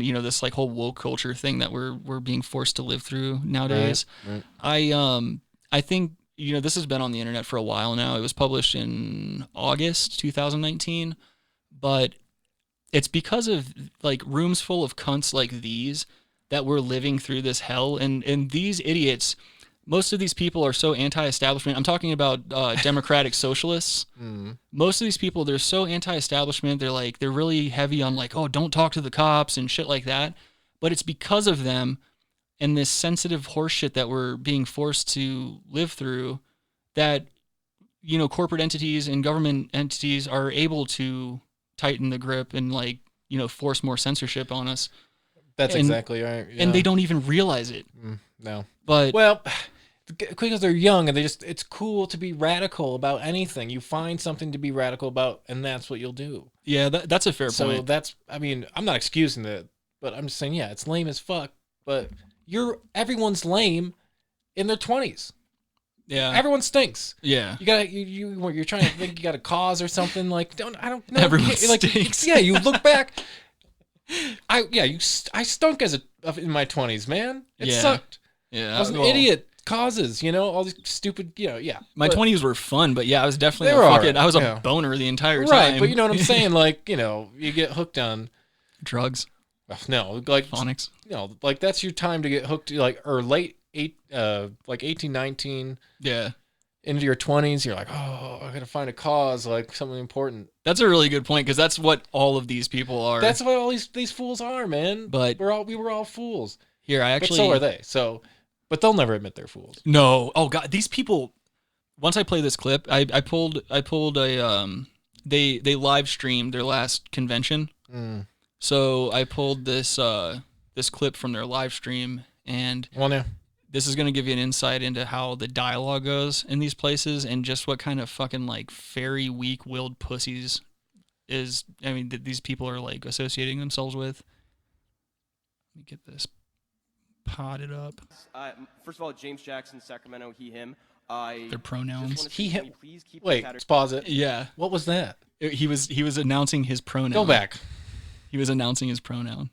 you know this like whole woke culture thing that we're being forced to live through nowadays. Right. I think you know, this has been on the internet for a while now. It was published in August 2019, but it's because of like rooms full of cunts like these that we're living through this hell. And these idiots, most of these people are so anti-establishment. I'm talking about Democratic Socialists. Mm. Most of these people, they're so anti-establishment. They're really heavy on like, oh, don't talk to the cops and shit like that. But it's because of them and this sensitive horseshit that we're being forced to live through that, you know, corporate entities and government entities are able to tighten the grip and like, you know, force more censorship on us. That's exactly right. Yeah. And they don't even realize it. No. But well, because they're young and it's cool to be radical about anything. You find something to be radical about and that's what you'll do. Yeah, that's a fair point. So that's, I mean, I'm not excusing that, but I'm just saying, yeah, it's lame as fuck, but everyone's lame in their 20s. Yeah. Everyone stinks. Yeah. You're trying to think you got a cause or something like, I don't know. Everyone like, stinks. Yeah. You look back. I stunk in my 20s, man. It sucked. Yeah. I was an idiot. Causes, you know, all these stupid, you know, yeah. My 20s were fun, but yeah, I was definitely I was a boner the entire time. Right, but you know what I'm saying? Like, you know, you get hooked on drugs. No, like phonics. No, like that's your time to get hooked, like or like 18, 19. Yeah. Into your 20s, you're like, oh, I gotta find a cause, like something important. That's a really good point because that's what all of these people are. That's what all these fools are, man. But we were all fools. Here, but so are they. So, but they'll never admit they're fools. No. Oh God, these people. Once I play this clip, I pulled a they live streamed their last convention. Mm. So I pulled this clip from their live stream, and this is going to give you an insight into how the dialogue goes in these places and just what kind of fucking like very weak-willed pussies these people are like associating themselves with. Let me get this potted up. First of all, James Jackson, Sacramento, he, him. Their pronouns. He, him. Wait, let's pause it. Yeah. What was that? He was announcing his pronoun. Go back. He was announcing his pronoun.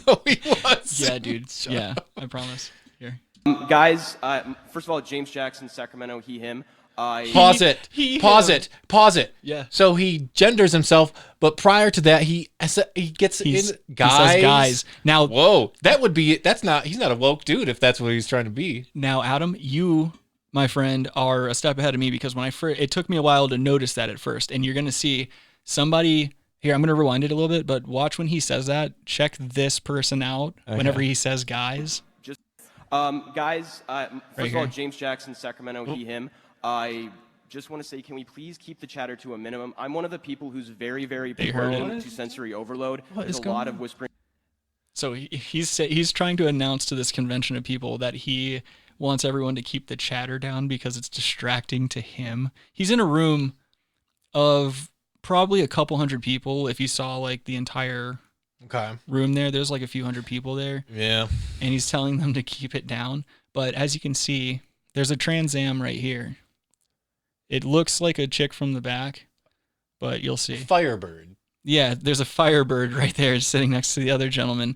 No, he was. Yeah, dude. Yeah, I promise. Here. Guys, first of all, James Jackson, Sacramento, he, him. Pause it. Yeah. So he genders himself, but prior to that, he gets in guys. He says guys. Now, whoa, he's not a woke dude if that's what he's trying to be. Now, Adam, you, my friend, are a step ahead of me because it took me a while to notice that at first, and you're gonna see somebody. Here, I'm going to rewind it a little bit, but watch when he says that. Check this person out whenever he says guys. Guys, first of all, James Jackson, Sacramento, he, him. I just want to say, can we please keep the chatter to a minimum? I'm one of the people who's very, very prone to sensory overload. There's a lot of whispering. So he's trying to announce to this convention of people that he wants everyone to keep the chatter down because it's distracting to him. He's in a room of probably a couple hundred people. If you saw like the entire room there's like a few hundred people there. Yeah. And he's telling them to keep it down. But as you can see, there's a Trans Am right here. It looks like a chick from the back, but you'll see. Firebird. Yeah, there's a Firebird right there sitting next to the other gentleman.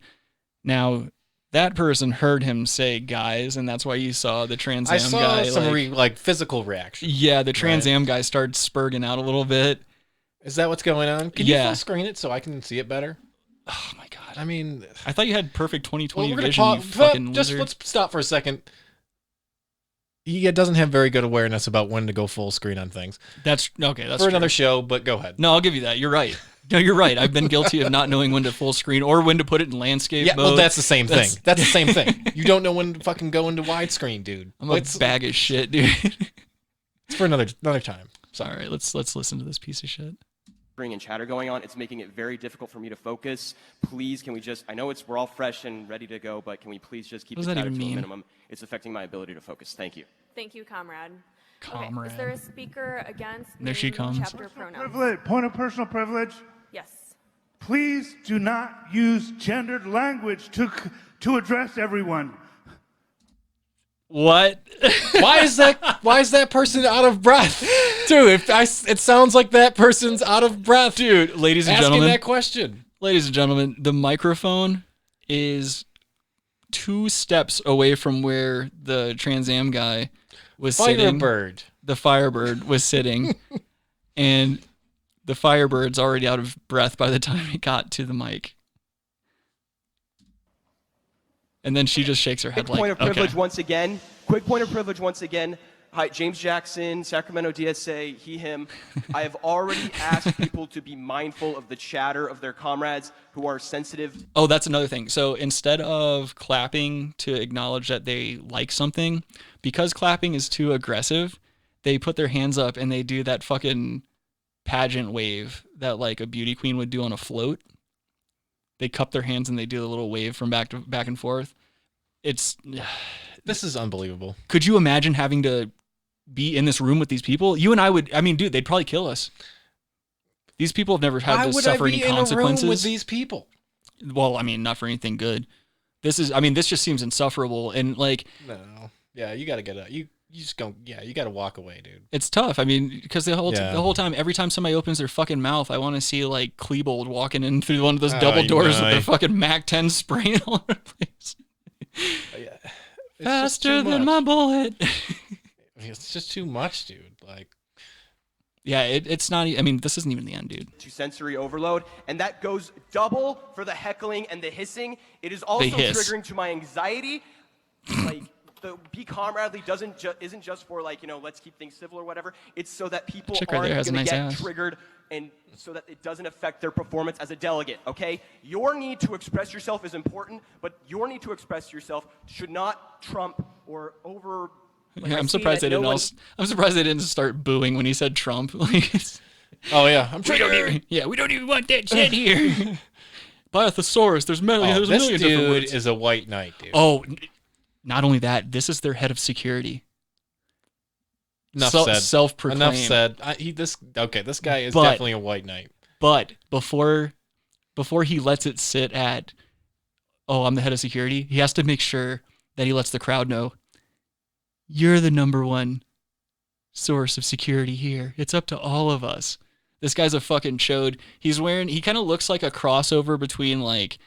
Now, that person heard him say guys, and that's why you saw the Trans Am guy. I saw some physical reaction. Yeah, the Trans Am guy started spurging out a little bit. Is that what's going on? Can you full screen it so I can see it better? Oh my god. I mean, I thought you had perfect 20/20 we're vision, you fucking just lizard. let's stop for a second. He doesn't have very good awareness about when to go full screen on things. That's okay. That's for true. another show, but go ahead. No, I'll give you that. You're right. No, you're right. I've been guilty of not knowing when to full screen or when to put it in landscape mode. Well, that's the same thing. That's the same thing. You don't know when to fucking go into widescreen, dude. I'm a bag of shit, dude. It's for another time. All right, let's listen to this piece of shit. And chatter going on, it's making it very difficult for me to focus. Please, can we just, I know we're all fresh and ready to go, but can we please just keep the chatter to a minimum? It's affecting my ability to focus. Thank you. Thank you, comrade. Comrade. Okay. Is there a speaker against There she comes. chapter pronouns? Point of personal privilege. Yes. Please do not use gendered language to address everyone. What? Why is that person out of breath? Dude, it sounds like that person's out of breath. Dude, ladies and asking gentlemen. that question. Ladies and gentlemen, the microphone is 2 steps away from where the Trans Am guy was sitting. Firebird. The Firebird was sitting. And the Firebird's already out of breath by the time he got to the mic. And then she just shakes her head Quick point of okay. privilege once again. Quick point of privilege once again. Hi, James Jackson, Sacramento DSA, he, him. I have already asked people to be mindful of the chatter of their comrades who are sensitive. Oh, that's another thing. So instead of clapping to acknowledge that they like something, because clapping is too aggressive, they put their hands up and they do that fucking pageant wave that like a beauty queen would do on a float. They cup their hands and they do a little wave from back and forth. This is unbelievable. Could you imagine having to be in this room with these people? You and I would. I mean, dude, they'd probably kill us. These people have never had to suffer any consequences. Why would I be in a room with these people? Well, I mean, not for anything good. This just seems insufferable and like. No. Yeah, you got to get out. You just go. Yeah, you got to walk away, dude. It's tough. I mean, because the whole time, every time somebody opens their fucking mouth, I want to see like Klebold walking in through one of those double doors with their fucking Mac 10 spraying all over the place. Yeah. Faster than my bullet. It's just too much, dude. Like, yeah, it's not. I mean, this isn't even the end, dude. To sensory overload, and that goes double for the heckling and the hissing. It is also triggering to my anxiety. Like, the be comradely isn't just for like, let's keep things civil or whatever. It's so that people aren't going to get triggered, and so that it doesn't affect their performance as a delegate. Okay, your need to express yourself is important, but your need to express yourself should not trump or over. Like, yeah, I'm surprised they didn't. I'm surprised they didn't start booing when he said Trump. Oh yeah, we don't even want that shit here. Buy a thesaurus. There's millions. This different dude words. is a white knight, dude. Oh, not only that, this is their head of security. Enough said. Self-proclaimed. Enough said. This guy is definitely a white knight. But before he lets it sit at, I'm the head of security, he has to make sure that he lets the crowd know, you're the number one source of security here. It's up to all of us. This guy's a fucking chode. He kind of looks like a crossover between like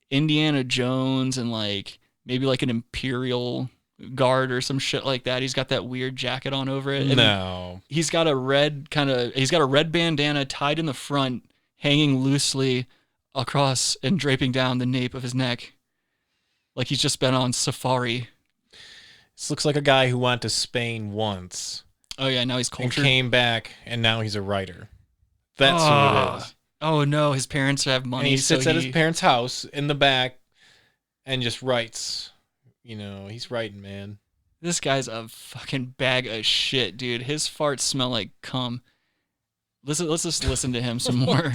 Indiana Jones and like maybe like an Imperial Guard or some shit like that. He's got that weird jacket on over it. No. He's got a red bandana tied in the front, hanging loosely across and draping down the nape of his neck. Like he's just been on safari. This looks like a guy who went to Spain once. Oh yeah, now he's cultured. And came back, and now he's a writer. That's who it is. Oh no, his parents have money. And he sits at his parents' house in the back and just writes. He's writing, man. This guy's a fucking bag of shit, dude. His farts smell like cum. Let's just listen to him some more.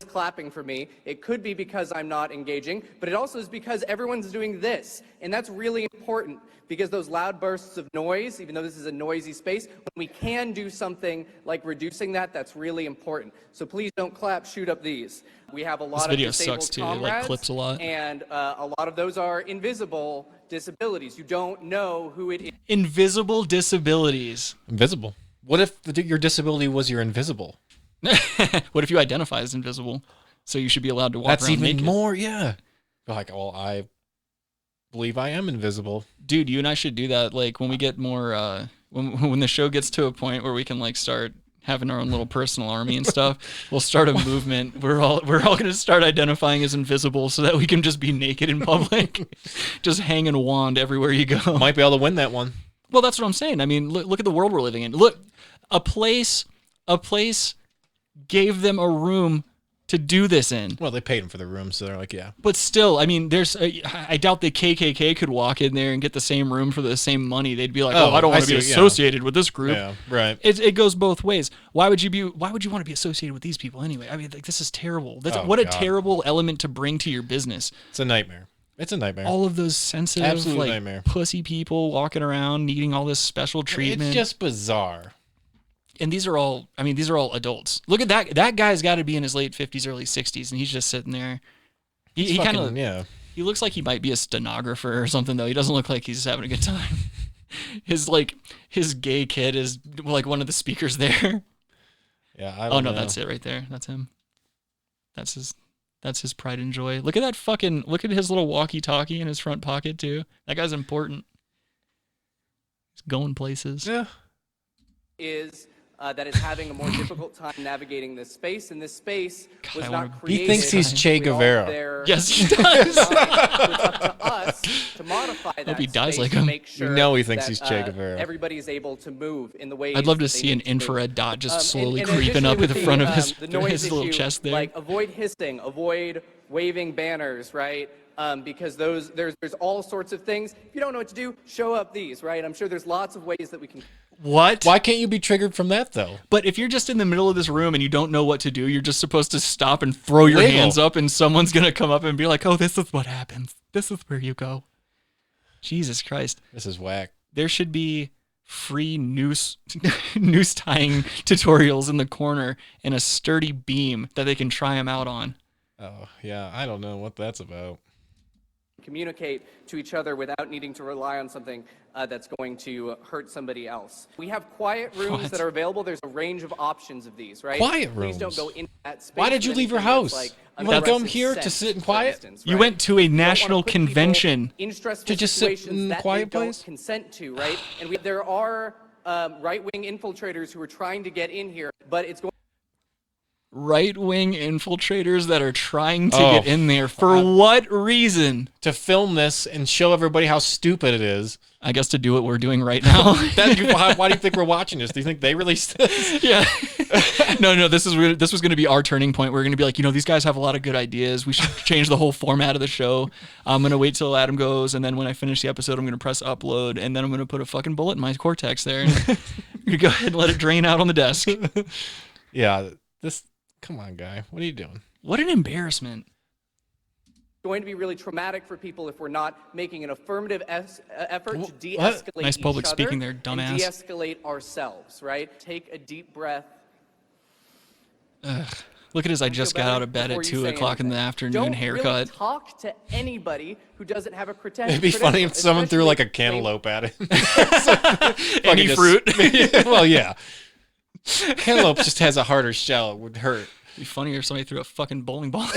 Clapping for me. It could be because I'm not engaging, but it also is because everyone's doing this. And that's really important because those loud bursts of noise, even though this is a noisy space, when we can do something like reducing that, that's really important. So please don't clap, shoot up these. We have a lot of disabled comrades, it like clips a lot. And a lot of those are invisible disabilities. You don't know who it is. Invisible disabilities. Invisible. What if your disability was you're invisible? What if you identify as invisible? So you should be allowed to walk around naked. That's even more, yeah. Like, I believe I am invisible. Dude, you and I should do that. Like when we get more, when the show gets to a point where we can like start having our own little personal army and stuff. We'll start a movement. We're all going to start identifying as invisible so that we can just be naked in public, just hanging a wand everywhere you go. Might be able to win that one. Well, that's what I'm saying. I mean, look at the world we're living in. Look, a place gave them a room to do this in. Well, they paid them for the room, so they're like, yeah. But still, I mean, I doubt the KKK could walk in there and get the same room for the same money. They'd be like, oh I don't want to be associated with this group. Yeah, right. It goes both ways. Why would you want to be associated with these people anyway? I mean, like, this is terrible. What a terrible element to bring to your business. It's a nightmare. It's a nightmare. All of those sensitive, nightmare. Pussy people walking around needing all this special treatment. It's just bizarre. And these are all adults. Look at that. That guy's got to be in his late 50s, early 60s, and he's just sitting there. He kind of, he looks like he might be a stenographer or something, though. He doesn't look like he's having a good time. His gay kid is like one of the speakers there. Yeah, I don't know. That's it right there. That's him. That's his pride and joy. Look at his little walkie-talkie in his front pocket, too. That guy's important. He's going places. Yeah. That is having a more difficult time navigating this space, and this space was not created. He thinks he's Che Guevara. Yes, he does. It's up to us to modify that Hope he dies space like to him. make sure he thinks he's Che Guevara. Everybody is able to move in the ways. I'd love to that see they an need to infrared move. dot just slowly And creeping up at the front of the noise his little issue, chest there. Like, avoid hissing, avoid waving banners, right? Because there's all sorts of things. If you don't know what to do, show up these, right? I'm sure there's lots of ways that we can. What? Why can't you be triggered from that, though? But if you're just in the middle of this room and you don't know what to do, you're just supposed to stop and throw your hands up, and someone's going to come up and be like, oh, this is what happens. This is where you go. Jesus Christ. This is whack. There should be free noose tying tutorials in the corner and a sturdy beam that they can try them out on. Oh, yeah. I don't know what that's about. Communicate to each other without needing to rely on something that's going to hurt somebody else. We have quiet rooms that are available. There's a range of options of these, right? Quiet rooms? Please don't go into that space. Why did you leave your house? You want to come here to sit in quiet? You went to a national convention to just sit in a quiet place? Consent to, right? And there are right-wing infiltrators who are trying to get in here, but it's going. Right-wing infiltrators that are trying to get in there. For what reason? To film this and show everybody how stupid it is. I guess to do what we're doing right now. Why do you think we're watching this? Do you think they released this? Yeah. No, this was going to be our turning point. We're going to be like, these guys have a lot of good ideas. We should change the whole format of the show. I'm going to wait till Adam goes, and then when I finish the episode, I'm going to press upload, and then I'm going to put a fucking bullet in my cortex there. And I'm going to go ahead and let it drain out on the desk. Yeah, come on, guy. What are you doing? What an embarrassment. Going to be really traumatic for people if we're not making an affirmative effort to de-escalate nice public each speaking other there, dumbass. and de-escalate ourselves, right? Take a deep breath. Ugh. Look at his I just got out of bed at 2 o'clock in the afternoon haircut. Don't really talk to anybody who doesn't have a credential. It'd be funny if someone threw like a cantaloupe at it. Any fruit. Well, yeah. Cantaloupe just has a harder shell. It would hurt. It'd be funnier if somebody threw a fucking bowling ball.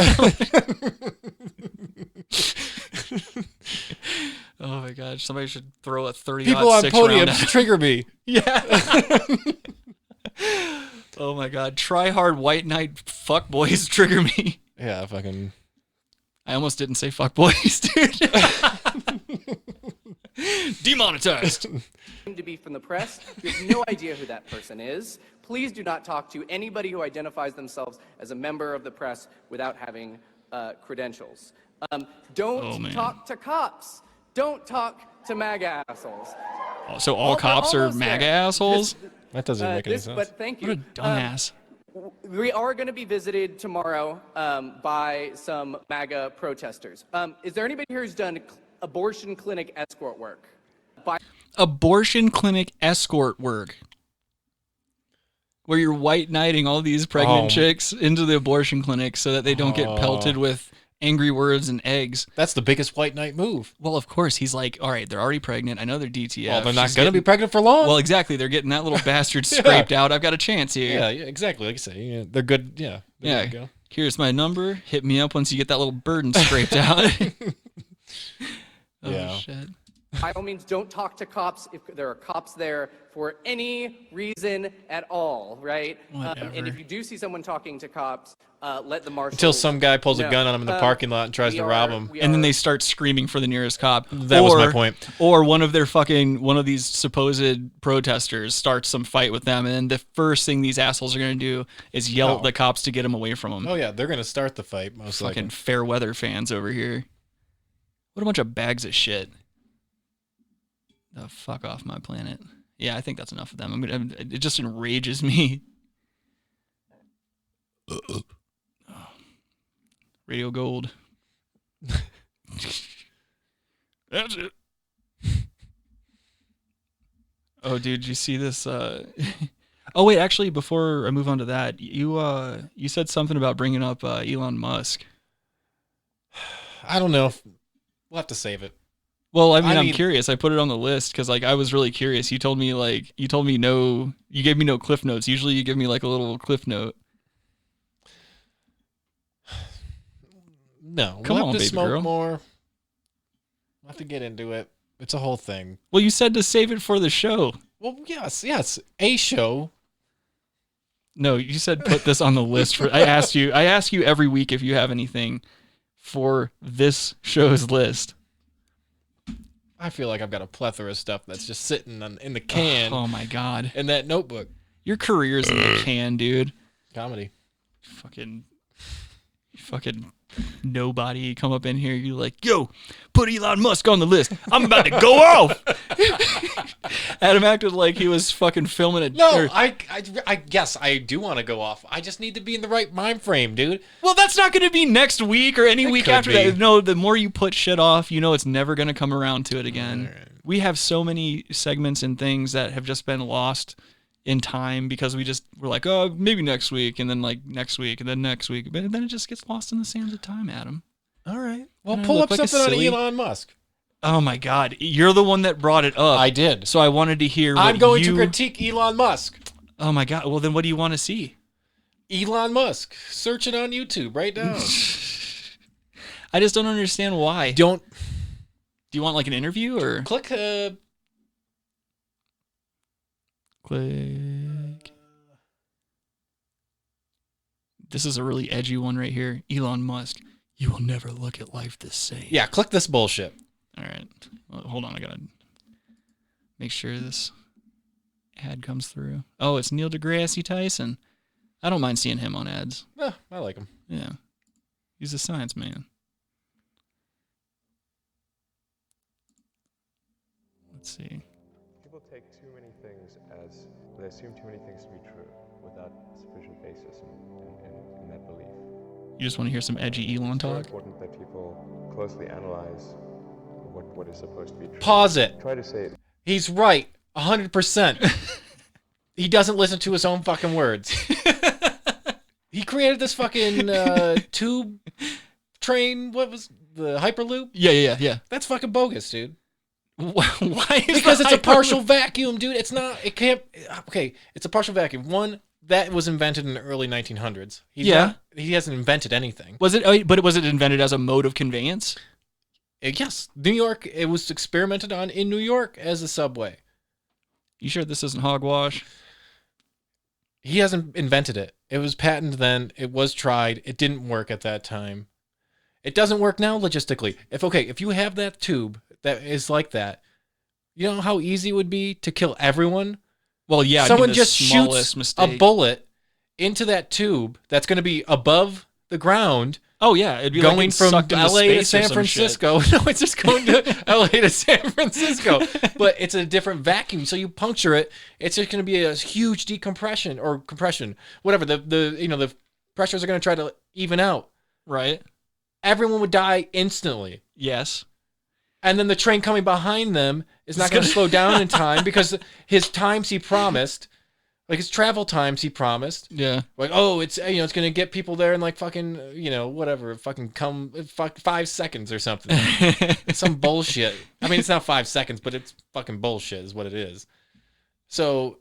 Oh my god! Somebody should throw a 30-06 People on podiums round. trigger me. Yeah. Oh my god! Try hard white knight fuck boys trigger me. Yeah, fucking. I almost didn't say fuck boys, dude. Demonetized. To be from the press, you have no idea who that person is. Please do not talk to anybody who identifies themselves as a member of the press without having credentials. Don't talk to cops. Don't talk to MAGA assholes. Oh, so all cops are MAGA assholes? That doesn't make any sense. But thank you. What a dumbass. We are going to be visited tomorrow by some MAGA protesters. Is there anybody here who's done abortion clinic escort work? Abortion clinic escort work. Where you're white knighting all these pregnant chicks into the abortion clinic so that they don't get pelted with angry words and eggs. That's the biggest white knight move. Well, of course. He's like, all right, they're already pregnant. I know they're DTF. Well, they're not going to be pregnant for long. Well, exactly. They're getting that little bastard scraped out. I've got a chance here. Yeah, exactly. Like I say, they're good. Yeah. Yeah. Go. Here's my number. Hit me up once you get that little burden scraped out. Oh, shit. By all means, don't talk to cops if there are cops there for any reason at all, right? And if you do see someone talking to cops, let the marshals Until some guy pulls know. a gun on him in the parking lot and tries to rob him. And then they start screaming for the nearest cop. That was my point. Or one of these supposed protesters starts some fight with them, and then the first thing these assholes are going to do is yell at the cops to get them away from them. Oh, yeah, they're going to start the fight, most likely. Fucking fair weather fans over here. What a bunch of bags of shit. The fuck off my planet. Yeah, I think that's enough of them. It just enrages me. Radio Gold. That's it. Oh, dude, did you see this? Oh, wait, actually, before I move on to that, you said something about bringing up Elon Musk. I don't know. We'll have to save it. Well, I mean, I'm curious. I put it on the list because, I was really curious. You told me no. You gave me no cliff notes. Usually, you give me a little cliff note. No, Come we'll on, have to baby smoke girl. more. We'll have to get into it. It's a whole thing. Well, you said to save it for the show. Well, yes, a show. No, you said put this on the list for. I ask you every week if you have anything for this show's list. I feel like I've got a plethora of stuff that's just sitting in the can. Oh my god! In that notebook. Your career's in the can, dude. Comedy. Fucking nobody come up in here. You like, yo, put Elon Musk on the list. I'm about to go off. Adam acted like he was fucking filming it. No, I guess I do want to go off. I just need to be in the right mind frame, dude. Well, that's not going to be next week or any week after that. No, the more you put shit off, it's never going to come around to it again. Right. We have so many segments and things that have just been lost in time because we're like, oh, maybe next week, and then next week, and then next week, but then it just gets lost in the sands of time, Adam. All right. Well, pull up something on Elon Musk. Oh my God, you're the one that brought it up. I did. So I wanted to hear. I'm going to critique Elon Musk. Oh my God. Well, then what do you want to see? Elon Musk. Search it on YouTube right now. I just don't understand why. Do you want an interview or click? Click. This is a really edgy one right here. Elon Musk. You will never look at life the same. Yeah, click this bullshit. All right. Well, hold on. I got to make sure this ad comes through. Oh, it's Neil deGrasse Tyson. I don't mind seeing him on ads. I like him. Yeah. He's a science man. Let's see. People take too many things they assume too many things to be true without sufficient basis in that belief. You just want to hear some edgy Elon talk? It's important that people closely analyze what is supposed to be true. Pause it. Try to say it. He's right, 100%. He doesn't listen to his own fucking words. He created this fucking tube train. What was the Hyperloop? Yeah. That's fucking bogus, dude. Why? Because it's a partial vacuum, dude. It's not. It can't. Okay, it's a partial vacuum. One that was invented in the early 1900s. He hasn't invented anything. Was it? But was it invented as a mode of conveyance? Yes, New York. It was experimented on in New York as a subway. You sure this isn't hogwash? He hasn't invented it. It was patented then. It was tried. It didn't work at that time. It doesn't work now logistically. If you have that tube that is like that, you know how easy it would be to kill everyone? Well, yeah. Someone just shoots a bullet into that tube that's going to be above the ground. Oh, yeah. It'd be going from LA to San Francisco. No, it's just going to LA to San Francisco. But it's a different vacuum. So you puncture it, it's just going to be a huge decompression or compression. Whatever. The pressures are going to try to even out. Right. Everyone would die instantly. Yes. And then the train coming behind them is not going to slow down in time because his times he promised, his travel times he promised. Yeah. It's it's going to get people there in fucking, whatever, fucking 5 seconds or something. Some bullshit. I mean, it's not 5 seconds, but it's fucking bullshit is what it is. So,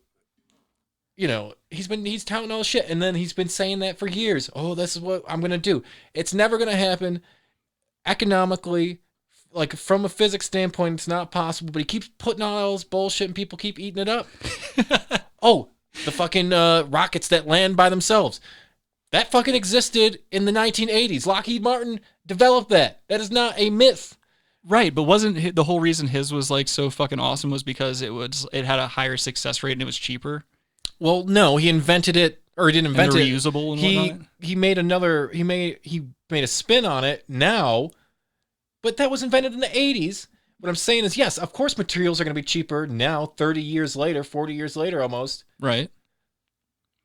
he's touting all this shit, and then he's been saying that for years. Oh, this is what I'm going to do. It's never going to happen economically, like from a physics standpoint, it's not possible, but he keeps putting out all this bullshit and people keep eating it up. Oh, the fucking rockets that land by themselves. That fucking existed in the 1980s. Lockheed Martin developed that. That is not a myth. Right, but wasn't the whole reason his was like so fucking awesome was because it had a higher success rate and it was cheaper? Well, no, he invented it, or he didn't invent it. Reusable and whatnot? He made a spin on it now, but that was invented in the 80s. What I'm saying is, yes, of course materials are going to be cheaper now, 30 years later, 40 years later almost. Right.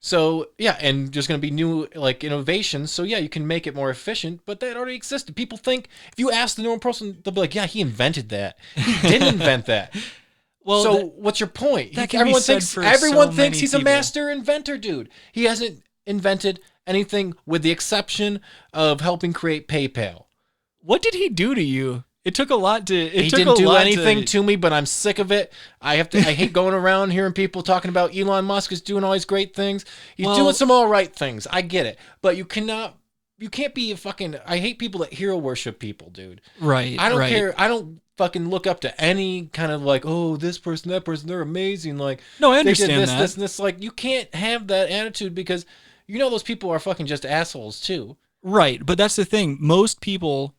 So, yeah, and there's going to be new, like, innovations. So, yeah, you can make it more efficient, but that already existed. People think, if you ask the normal person, they'll be like, yeah, he invented that. He didn't invent that. Well, so, what's your point? Everyone thinks he's a master inventor, dude. He hasn't invented anything with the exception of helping create PayPal. What did he do to you? It took a lot to. He didn't do anything to me, but I'm sick of it. I hate going around hearing people talking about Elon Musk is doing all these great things. He's doing some all right things. I get it, but you can't be a fucking. I hate people that hero worship people, dude. Right. I don't care. I don't fucking look up to any kind of like, oh, this person, that person, they're amazing. Like, no, I understand this, that. this, and this. Like, you can't have that attitude because those people are fucking just assholes too. Right, but that's the thing. Most people.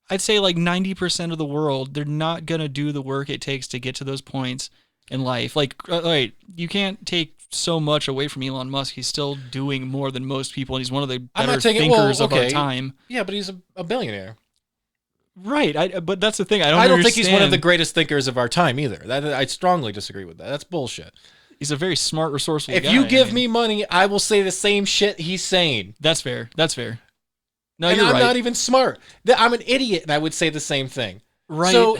I'd say like 90% of the world, they're not going to do the work it takes to get to those points in life. Like, right, you can't take so much away from Elon Musk. He's still doing more than most people, and he's one of the better thinkers of our time. Yeah, but he's a billionaire. Right, but that's the thing. I don't think he's one of the greatest thinkers of our time either. I strongly disagree with that. That's bullshit. He's a very smart, resourceful guy. If you give me money, I will say the same shit he's saying. That's fair. That's fair. No, and you're I'm right. not even smart. I'm an idiot, and I would say the same thing. Right. So,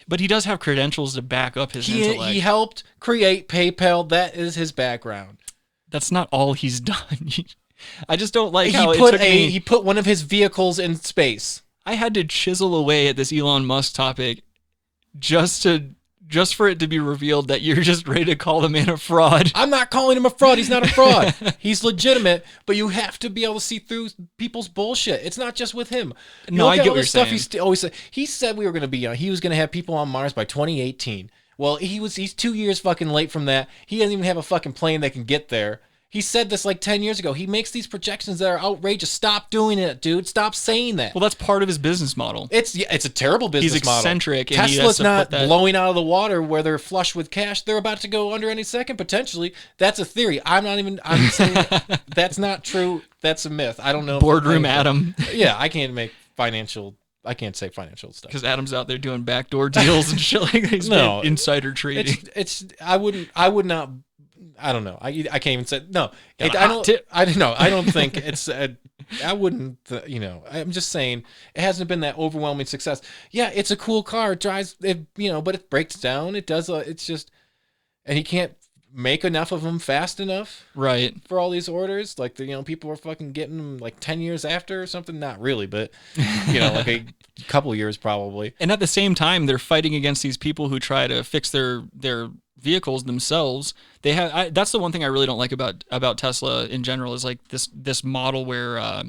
but he does have credentials to back up his intellect. He helped create PayPal. That is his background. That's not all he's done. I just don't like how he put one of his vehicles in space. I had to chisel away at this Elon Musk topic just for it to be revealed that you're just ready to call the man a fraud. I'm not calling him a fraud. He's not a fraud. He's legitimate, but you have to be able to see through people's bullshit. It's not just with him. No, I get what you're saying. He said we were going to be he was going to have people on Mars by 2018. Well, he's 2 years fucking late from that. He doesn't even have a fucking plane that can get there. He said this like 10 years ago. He makes these projections that are outrageous. Stop doing it, dude. Stop saying that. Well, that's part of his business model. It's a terrible business model. He's eccentric. And Tesla's not blowing out of the water where they're flush with cash. They're about to go under any second, potentially. That's a theory. I'm saying that's not true. That's a myth. I don't know. Boardroom Adam. Yeah, I can't say financial stuff. Because Adam's out there doing backdoor deals and shit like that. No. Insider trading. I would not. I don't know. I can't even say no. I don't think it's. I wouldn't. I'm just saying it hasn't been that overwhelming success. Yeah, it's a cool car. It drives. But it breaks down. It does. It's just, and he can't make enough of them fast enough. Right. For all these orders, like people are fucking getting them like 10 years after or something. Not really, but like a couple years probably. And at the same time, they're fighting against these people who try to fix their vehicles themselves. They have that's the one thing I really don't like about Tesla in general is like this model where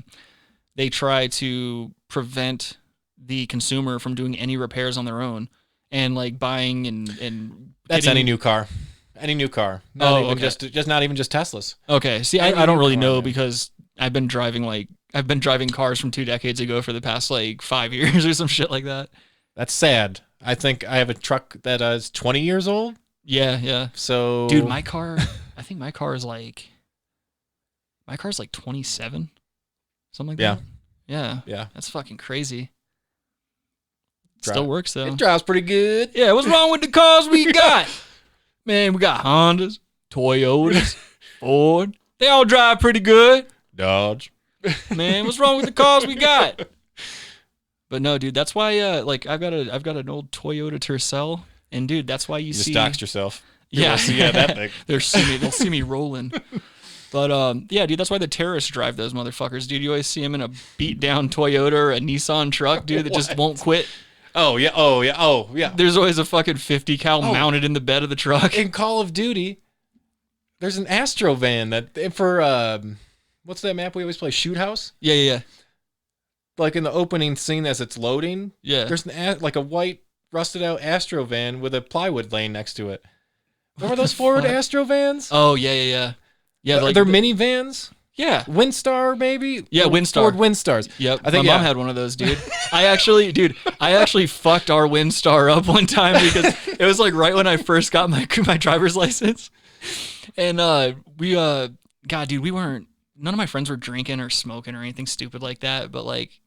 they try to prevent the consumer from doing any repairs on their own and like buying and that's any new car. Just not even just Teslas. Okay. See, I don't really know because I've been driving cars from 2 decades ago for the past like 5 years or some shit like that. That's sad. I think I have a truck that is 20 years old. Yeah. So, dude, my car is like 27, something like that. Yeah. That's fucking crazy. Still works though. It drives pretty good. Yeah. What's wrong with the cars we got? Man, we got Hondas, Toyotas, Ford. They all drive pretty good. Dodge. Man, what's wrong with the cars we got? But no, dude, that's why I've got an old Toyota Tercel. And dude, that's why you see. You just doxed yourself. Yeah, that thing. They'll see me rolling. But yeah, dude, that's why the terrorists drive those motherfuckers, dude. You always see them in a beat down Toyota or a Nissan truck, dude, that just won't quit. Oh yeah. There's always a fucking 50 cal mounted in the bed of the truck. In Call of Duty, there's an Astro van that for what's that map we always play? Shoot House. Yeah. like in the opening scene as it's loading. Yeah. There's like a white rusted out Astro van with a plywood laying next to it. Remember those Ford Astro vans? Oh yeah. Like they're minivans. Yeah. Windstar, maybe? Yeah, Windstar. Ford Windstars. Yep. I think my mom had one of those, dude. I actually fucked our Windstar up one time because it was like right when I first got my driver's license. And God, dude, none of my friends were drinking or smoking or anything stupid like that, but like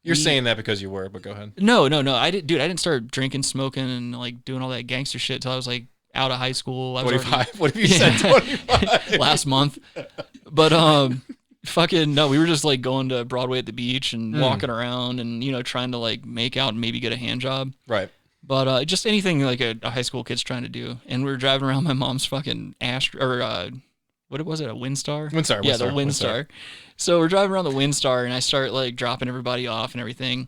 You're saying that because you were, but go ahead. No. I didn't start drinking, smoking and like doing all that gangster shit until I was like out of high school. I was 25. What have you said? 25 last month. But fucking no, we were just like going to Broadway at the beach and walking around and trying to like make out and maybe get a hand job. Right. But just anything like a high school kid's trying to do. And we were driving around my mom's fucking what was it? A Windstar? Windstar. Yeah, the Windstar. So we're driving around the Windstar and I start like dropping everybody off and everything.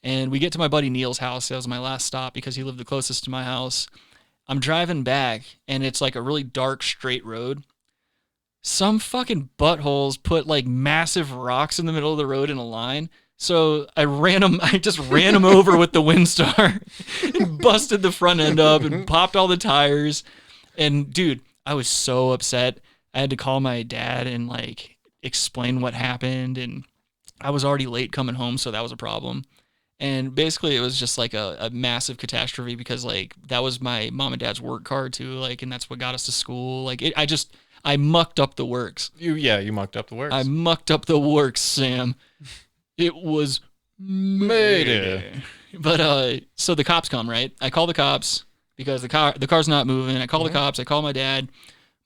And we get to my buddy Neil's house. That was my last stop because he lived the closest to my house. I'm driving back and it's like a really dark straight road. Some fucking buttholes put like massive rocks in the middle of the road in a line. So I just ran them over with the Windstar and busted the front end up and popped all the tires. And dude, I was so upset. I had to call my dad and like explain what happened. And I was already late coming home, so that was a problem. And basically it was just like a massive catastrophe because like that was my mom and dad's work car too. Like, and that's what got us to school. Like I mucked up the works. You mucked up the works. I mucked up the works, Sam. It was made. But so the cops come, right? I call the cops because the car's not moving. I call the cops. I call my dad.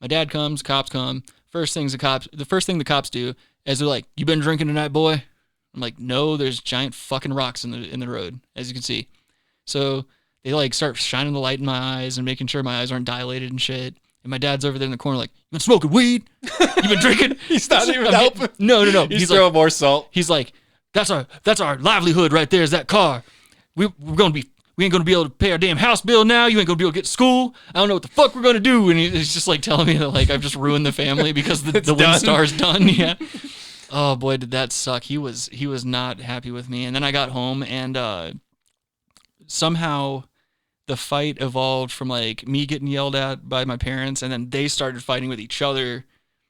My dad comes. Cops come. The first thing the cops do is they're like, "You been drinking tonight, boy?" I'm like, "No, there's giant fucking rocks in the road, as you can see." So they like start shining the light in my eyes and making sure my eyes aren't dilated and shit. And my dad's over there in the corner like, "You been smoking weed? You been drinking?" He's not even helping. No. He's throwing more salt. He's like, That's our livelihood right there. Is that car? We ain't gonna be able to pay our damn house bill now. You ain't gonna be able to get to school. I don't know what the fuck we're gonna do." And he's just like telling me that like I've just ruined the family because the Windstar's done. Yeah. Oh boy, did that suck. He was not happy with me. And then I got home and somehow the fight evolved from like me getting yelled at by my parents, and then they started fighting with each other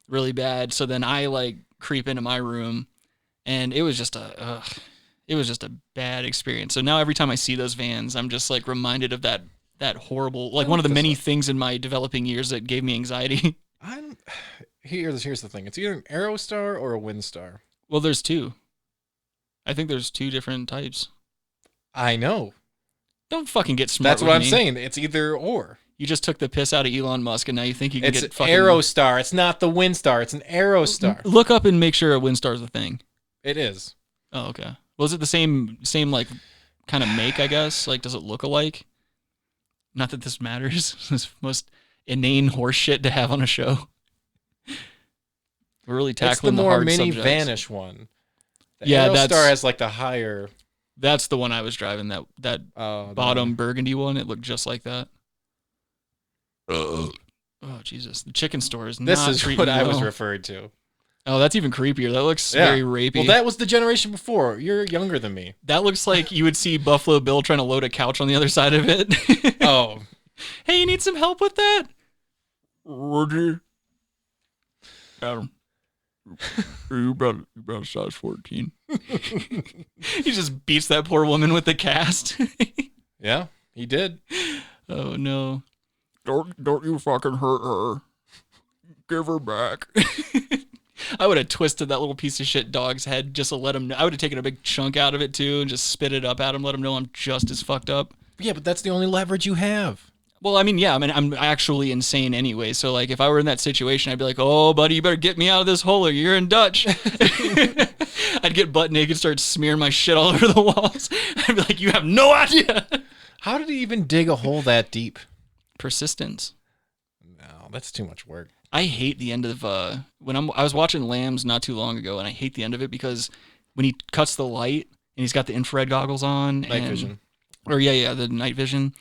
really bad. So then I like creep into my room. And it was just a bad experience. So now every time I see those vans, I'm just like reminded of that horrible, like one of the many things in my developing years that gave me anxiety. Here's the thing. It's either an Aerostar or a Windstar. Well, there's two. I think there's two different types. I know. Don't fucking get smart. That's what I'm saying. It's either or. You just took the piss out of Elon Musk, and now you think you can get fucking... It's an Aerostar. It's not the Windstar. It's an Aerostar. Look up and make sure a Windstar is a thing. It is. Oh, okay. Well, is it the same like kind of make, I guess? Like, does it look alike? Not that this matters. This most inane horse shit to have on a show. We're really tackling the hard subjects. It's the more mini-vanish one. The Aerostar has like the higher... That's the one I was driving, that bottom burgundy one. It looked just like that. Oh, Jesus. The chicken store is not treating me well. This is what I was referred to. Oh, that's even creepier. That looks very rapey. Well, that was the generation before. You're younger than me. That looks like you would see Buffalo Bill trying to load a couch on the other side of it. Oh. Hey, you need some help with that? Roger. Adam. You brought a size 14. He just beats that poor woman with the cast. Yeah, he did. Oh, no. Don't you fucking hurt her. Give her back. I would have twisted that little piece of shit dog's head just to let him know. I would have taken a big chunk out of it too and just spit it up at him, let him know I'm just as fucked up. Yeah, but that's the only leverage you have. Well, I mean, I'm actually insane anyway. So, like, if I were in that situation, I'd be like, "Oh, buddy, you better get me out of this hole or you're in Dutch." I'd get butt naked, start smearing my shit all over the walls. I'd be like, "You have no idea." How did he even dig a hole that deep? Persistence. No, that's too much work. I hate the end of I was watching Lambs not too long ago, and I hate the end of it because when he cuts the light and he's got the infrared goggles on, night vision, or the night vision.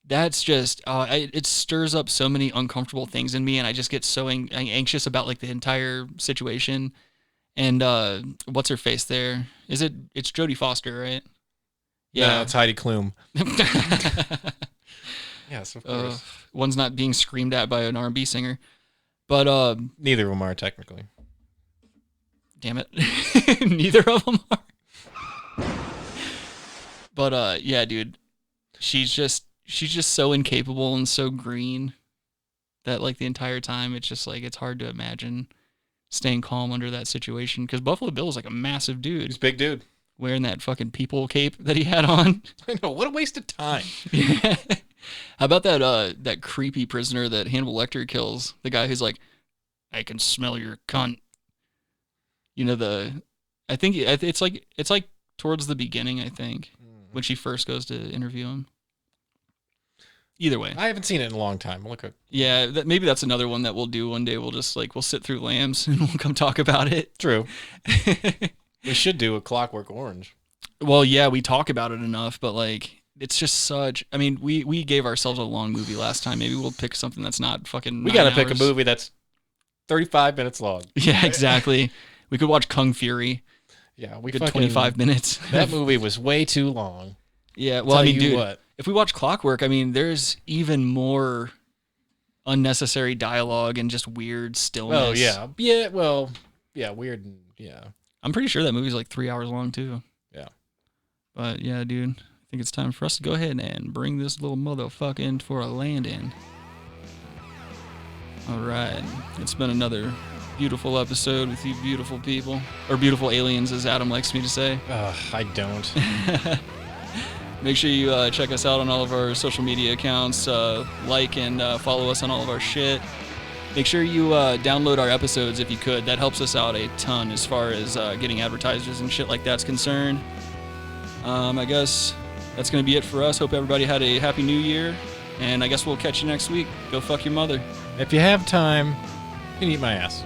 That's just it stirs up so many uncomfortable things in me, and I just get so anxious about like the entire situation. And what's her face there? It's Jodie Foster, right? Yeah, no, it's Heidi Klum. Yes, of course. One's not being screamed at by an R&B singer. But neither of them are technically. Damn it. Neither of them are. But yeah, dude. She's just so incapable and so green that like the entire time it's just like it's hard to imagine staying calm under that situation, because Buffalo Bill is like a massive dude. He's a big dude. Wearing that fucking people cape that he had on. I know, what a waste of time. Yeah. How about that creepy prisoner that Hannibal Lecter kills? The guy who's like, I can smell your cunt. You know, I think it's like towards the beginning, I think, when she first goes to interview him. Either way. I haven't seen it in a long time. Yeah, maybe that's another one that we'll do one day. We'll just we'll sit through Lambs and we'll come talk about it. True. We should do a Clockwork Orange. Well, yeah, we talk about it enough, but like, it's just such. I mean, we gave ourselves a long movie last time. Maybe we'll pick something that's not fucking. We got to pick a movie that's 35 minutes long. Yeah, exactly. We could watch Kung Fury. Yeah, we could 25 minutes. That movie was way too long. Yeah, well, I mean, dude, if we watch Clockwork, I mean, there's even more unnecessary dialogue and just weird stillness. Oh yeah, yeah. Well, yeah, weird. Yeah. I'm pretty sure that movie's like 3 hours long too. Yeah. But yeah, dude, I think it's time for us to go ahead and bring this little motherfucker in for a landing. All right. It's been another beautiful episode with you beautiful people. Or beautiful aliens, as Adam likes me to say. I don't. Make sure you check us out on all of our social media accounts. Like and follow us on all of our shit. Make sure you download our episodes if you could. That helps us out a ton as far as getting advertisers and shit like that's concerned. I guess that's going to be it for us. Hope everybody had a happy new year. And I guess we'll catch you next week. Go fuck your mother. If you have time, you can eat my ass.